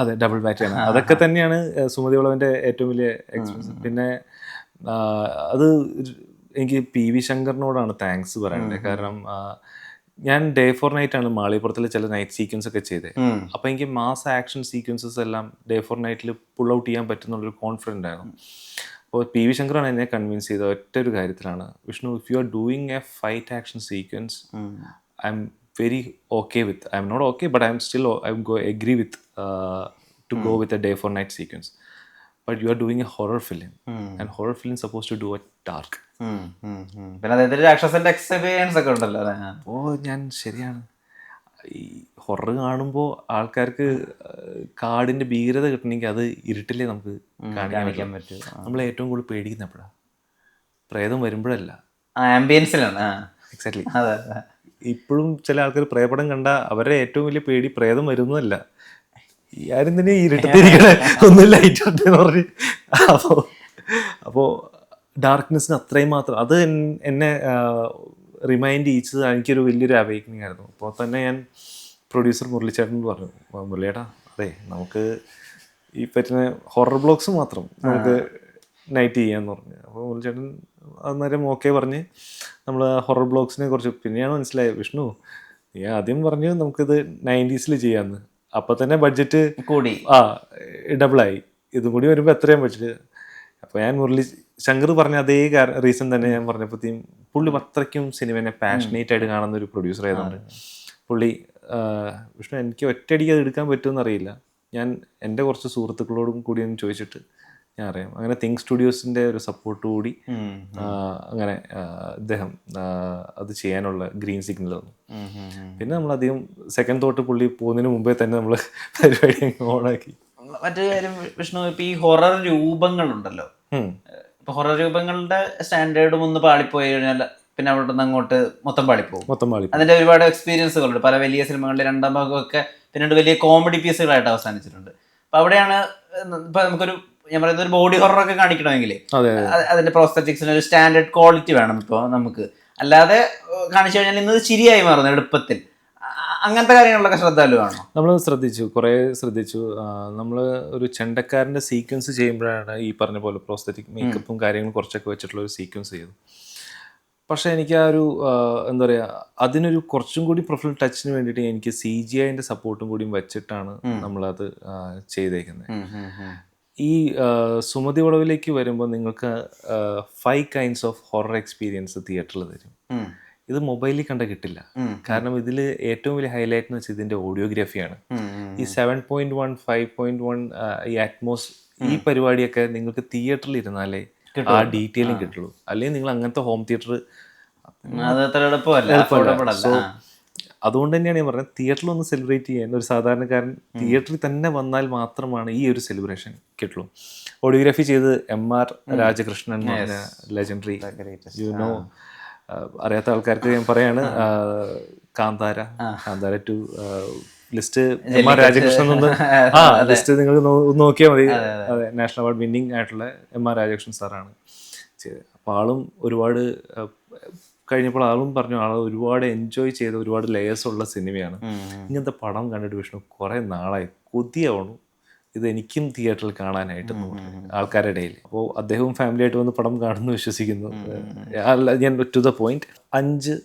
അതെ, ഡബിൾ ബാറ്റാണ്. അതൊക്കെ തന്നെയാണ് സുമതിവളവിൻ്റെ ഏറ്റവും വലിയ എക്സ്പീരിയൻസ്. പിന്നെ അത് എനിക്ക് PV ശങ്കറിനോടാണ് താങ്ക്സ് പറയേണ്ടത്. കാരണം ഞാൻ ഡേ ഫോർ നൈറ്റ് ആണ് മാളികപ്പുറത്തിൽ ചില നൈറ്റ് സീക്വൻസ് ഒക്കെ ചെയ്തത്. അപ്പോൾ എനിക്ക് മാസ് ആക്ഷൻ സീക്വൻസസ് എല്ലാം ഡേ ഫോർ നൈറ്റിൽ പുൾ ഔട്ട് ചെയ്യാൻ പറ്റുന്നുള്ളൊരു കോൺഫിഡൻ്റ് ആയിരുന്നു. അപ്പോൾ PV ശങ്കറാണ് എന്നെ കൺവിൻസ് ചെയ്ത ഒറ്റ ഒരു കാര്യത്തിലാണ്, Vishnu, if you are doing a fight action sequence I'm very okay with, I'm not okay but I'm still agree with to go with a day for night sequence. But you are doing a horror film, and horror film is supposed to do a dark. പിന്നെ അദ്ദേഹത്തിന്റെ രാക്ഷസന്റെ experience ഒക്കെ ഉണ്ടല്ലോ. അപ്പോൾ ഞാൻ ശരിയാണ്, ഈ horror കാണുമ്പോൾ ആൾക്കാർക്ക് കാടിന്റെ ഭീകരത കിട്ടണമെങ്കിൽ അത് ഇരുട്ടിലേ നമുക്ക് കാണിക്കാൻ പറ്റും. നമ്മൾ ഏറ്റവും കൂടുതൽ പേടിക്കുന്ന എപ്പോഴാണ്? പ്രേതം വരുമ്പോഴല്ല, ആംബിയൻസിലാണ്. എക്സാക്ട്ലി. ഇപ്പോഴും ചില ആൾക്കാർ പ്രേതപടം കണ്ട അവരുടെ ഏറ്റവും വലിയ പേടി പ്രേതം വരുന്നതല്ല, ആരും തന്നെ ഇരുട്ടത്തിരിക്കണ ഒന്നും ലൈറ്റ് ഉണ്ടെന്ന് പറഞ്ഞ്. അപ്പോൾ ഡാർക്ക്നെസ്സിന് അത്രയും മാത്രം അത് എന്നെ റിമൈൻഡ് ചെയ്യിച്ചത് എനിക്കൊരു വലിയൊരു അവേക്കനിങ് ആയിരുന്നു. അപ്പോൾ തന്നെ ഞാൻ പ്രൊഡ്യൂസർ മുരളിച്ചേട്ടൻ പറഞ്ഞു, മുരളിയേട്ടാ, അതെ നമുക്ക് ഈ പറ്റുന്ന ഹൊറർ ബ്ലോഗ്സ് മാത്രം നമുക്ക് നൈറ്റ് ചെയ്യാന്ന് പറഞ്ഞു. അപ്പോൾ മുരളിച്ചേട്ടൻ അന്നേരം ഓക്കെ പറഞ്ഞ് നമ്മൾ ഹൊറർ ബ്ലോഗ്സിനെ കുറിച്ച് പിന്നെയാണ് മനസ്സിലായത്, വിഷ്ണു നീ ആദ്യം പറഞ്ഞു നമുക്കിത് 90s ചെയ്യാമെന്ന്, അപ്പം തന്നെ ബഡ്ജറ്റ് കൂടി ഡബിളായി, ഇതും കൂടി വരുമ്പോൾ എത്രയും ബഡ്ജറ്റ്. അപ്പോൾ ഞാൻ മുരളി ശങ്കർ പറഞ്ഞ അതേ റീസൺ തന്നെ ഞാൻ പറഞ്ഞപ്പോഴത്തേക്കും പുള്ളി അത്രയ്ക്കും സിനിമേനെ പാഷനേറ്റ് ആയിട്ട് കാണുന്ന ഒരു പ്രൊഡ്യൂസർ ആയതുകൊണ്ട് പുള്ളി, വിഷ്ണു എനിക്ക് ഒറ്റയടിക്ക് അത് എടുക്കാൻ പറ്റുമെന്ന് അറിയില്ല, ഞാൻ എൻ്റെ കുറച്ച് സുഹൃത്തുക്കളോടും കൂടി ഒന്ന് ചോദിച്ചിട്ട് ഞാൻ അറിയാം. അങ്ങനെ തിങ്ക് സ്റ്റുഡിയോസിൻ്റെ ഒരു സപ്പോർട്ട് കൂടി അങ്ങനെ അദ്ദേഹം അത് ചെയ്യാനുള്ള ഗ്രീൻ സിഗ്നൽ തന്നു. പിന്നെ നമ്മളധികം സെക്കൻഡ് തോട്ട് പുള്ളി പോകുന്നതിന് മുമ്പേ തന്നെ നമ്മൾ പരിപാടി ഓണാക്കി. മറ്റൊരു കാര്യം വിഷ്ണു, ഇപ്പം ഈ ഹൊറർ രൂപങ്ങളുണ്ടല്ലോ, ഇപ്പൊ ഹൊറർ രൂപങ്ങളുടെ സ്റ്റാൻഡേർഡും ഒന്ന് പാളിപ്പോയി കഴിഞ്ഞാൽ പിന്നെ അവിടെ നിന്ന് അങ്ങോട്ട് മൊത്തം പാളിപ്പോകും. അതിന്റെ ഒരുപാട് എക്സ്പീരിയൻസുകളുണ്ട്. പല വലിയ സിനിമകളുടെ 2ാം ഭാഗമൊക്കെ പിന്നീട് വലിയ കോമഡി പീസുകളായിട്ട് അവസാനിച്ചിട്ടുണ്ട്. അപ്പൊ അവിടെയാണ് ഇപ്പൊ നമുക്കൊരു, ഞാൻ പറയുന്നത്, ഒരു ബോഡി ഹൊറർ ഒക്കെ കാണിക്കണമെങ്കിൽ അതിന്റെ പ്രോസ്തറ്റിക്സിന് ഒരു സ്റ്റാൻഡേർഡ് ക്വാളിറ്റി വേണം. ഇപ്പോൾ നമുക്ക് അല്ലാതെ കാണിച്ചു കഴിഞ്ഞാൽ ഇന്നത് ചിരിയായി മാറുന്നു എളുപ്പത്തിൽ. അങ്ങനത്തെ കാര്യങ്ങളിലൊക്കെ ശ്രദ്ധാലുവാണോ? നമ്മൾ കുറേ ശ്രദ്ധിച്ചു. നമ്മൾ ഒരു ചെണ്ടക്കാരൻ്റെ സീക്വൻസ് ചെയ്യുമ്പോഴാണ് ഈ പറഞ്ഞ പോലെ പ്രോസ്തറ്റിക് മേക്കപ്പും കാര്യങ്ങളും കുറച്ചൊക്കെ വെച്ചിട്ടുള്ള ഒരു സീക്വൻസ് ചെയ്തു. പക്ഷേ എനിക്ക് ആ ഒരു എന്താ പറയുക, അതിനൊരു കുറച്ചും കൂടി പ്രൊഫഷണൽ ടച്ചിന് വേണ്ടിയിട്ട് എനിക്ക് CGIൻ്റെ സപ്പോർട്ടും കൂടി വെച്ചിട്ടാണ് നമ്മളത് ചെയ്തേക്കുന്നത്. ഈ സുമതി വളവിലേക്ക് വരുമ്പോൾ നിങ്ങൾക്ക് 5 kinds ഓഫ് ഹൊറർ എക്സ്പീരിയൻസ് തിയേറ്ററിൽ തരും. ഇത് മൊബൈലിൽ കണ്ട കിട്ടില്ല. കാരണം ഇതിൽ ഏറ്റവും വലിയ ഹൈലൈറ്റ് എന്ന് വെച്ചാൽ ഇതിൻ്റെ ഓഡിയോഗ്രാഫിയാണ്. ഈ 7.1 5.1 ഈ അറ്റ്മോസ് ഈ പരിപാടിയൊക്കെ നിങ്ങൾക്ക് തിയേറ്ററിൽ ഇരുന്നാലേ ആ ഡീറ്റെയിലും കിട്ടുള്ളൂ. അല്ലെങ്കിൽ നിങ്ങൾ അങ്ങനത്തെ ഹോം തിയേറ്റർ അതുകൊണ്ട് തന്നെയാണ് ഞാൻ പറഞ്ഞത് തിയേറ്ററിൽ ഒന്ന് സെലിബ്രേറ്റ് ചെയ്യാൻ ഒരു സാധാരണക്കാരൻ തിയേറ്ററിൽ തന്നെ വന്നാൽ മാത്രമാണ് ഈ ഒരു സെലിബ്രേഷൻ കിട്ടുള്ളൂ. ഓഡിയോഗ്രാഫി ചെയ്ത് MR രാജകൃഷ്ണൻ എന്ന് പറഞ്ഞ ലെജൻഡറി അറിയാത്ത ആൾക്കാർക്ക് ഞാൻ പറയാണ് കാന്താര 2 ലിസ്റ്റ് MR രാജകൃഷ്ണൻ ഒന്ന് ലിസ്റ്റ് നിങ്ങൾ നോക്കിയാൽ മതി. അതെ, നാഷണൽ അവാർഡ് വിന്നിങ് ആയിട്ടുള്ള MR രാജകൃഷ്ണൻ സാറാണ് ചെയ്തത്. അപ്പോൾ ആളും ഒരുപാട് കഴിഞ്ഞപ്പോൾ ആളും പറഞ്ഞു ആൾ ഒരുപാട് എൻജോയ് ചെയ്ത ഒരുപാട് ലെയേഴ്സ് ഉള്ള സിനിമയാണ്. ഇങ്ങനത്തെ പടം കണ്ടിട്ട് വിഷ്ണു കുറേ നാളായി കൊതിയാവണു ഇത് എനിക്കും തിയേറ്ററിൽ കാണാനായിട്ട് ആൾക്കാരുടെ ഇടയിൽ. അപ്പോൾ അദ്ദേഹവും ഫാമിലി ആയിട്ട് വന്ന് പടം കാണുന്നു വിശ്വസിക്കുന്നു. ഞാൻ to the point 5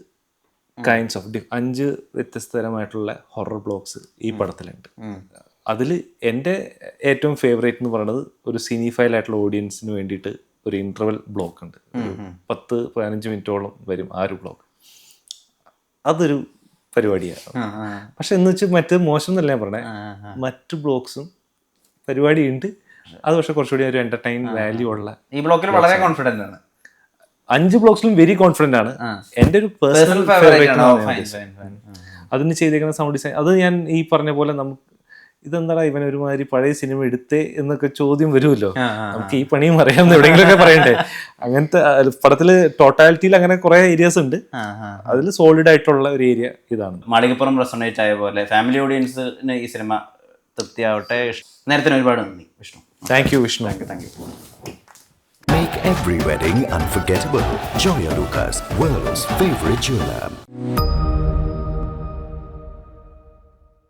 kinds of 5 വ്യത്യസ്തതരമായിട്ടുള്ള ഹൊറർ ബ്ലോഗ്സ് ഈ പടത്തിലുണ്ട്. അതിൽ എൻ്റെ ഏറ്റവും ഫേവറേറ്റ് എന്ന് പറയുന്നത് ഒരു സിനിഫൈൽ ആയിട്ടുള്ള ഓഡിയൻസിന് വേണ്ടിയിട്ട് ഒരു ഇൻ്റർവെൽ ബ്ലോക്ക് ഉണ്ട്. 10-15 മിനിറ്റോളം വരും ആ ഒരു ബ്ലോക്ക്. അതൊരു പരിപാടിയാണ്. പക്ഷെ എന്ന് വെച്ചാൽ മറ്റ് മോശം എന്നല്ല ഞാൻ പറഞ്ഞത്, മറ്റു ബ്ലോഗ്സും പരിപാടിയുണ്ട്. അത് പക്ഷെ കുറച്ചുകൂടി ഒരു എന്റർടൈൻ വാല്യൂ ഉള്ള ഈ ബ്ലോക്കിൽ വളരെ കോൺഫിഡന്റ് ആണ്. 5 ബ്ലോഗ്സിലും വെരി കോൺഫിഡന്റ് ആണ്. എൻ്റെ ഒരു പേഴ്സണൽ ഫേവറേറ്റ് അതിന് ചെയ്തേക്കുന്ന സൗണ്ട് ഡിസൈൻ അത് ഞാൻ ഈ പറഞ്ഞ പോലെ നമുക്ക് ഇതെന്താടാ ഇവൻ ഒരുമാതിരി പഴയ സിനിമ എടുത്തേ എന്നൊക്കെ ചോദ്യം വരുമല്ലോ. നമുക്ക് ഈ പണിയും അറിയാമെന്ന് എവിടെയെങ്കിലുമൊക്കെ പറയണ്ടേ. അങ്ങനത്തെ പടത്തില് ടോട്ടാലിറ്റിയിൽ അങ്ങനെ കുറെ ഏരിയാസ് ഉണ്ട്. അതിൽ സോളിഡ് ആയിട്ടുള്ള ഒരു ഏരിയ ഇതാണ്. മാളികപ്പുറം റെസൊണേറ്റ് ആയ പോലെ ഫാമിലി ഓഡിയൻസിന് ഈ സിനിമ തൃപ്തിയാവട്ടെ. നേരത്തിന് ഒരുപാട് നന്ദി Vishnu. Thank you Vishnu. Thank you. Make every wedding unforgettable. Joya Lucas, world's favorite jeweler.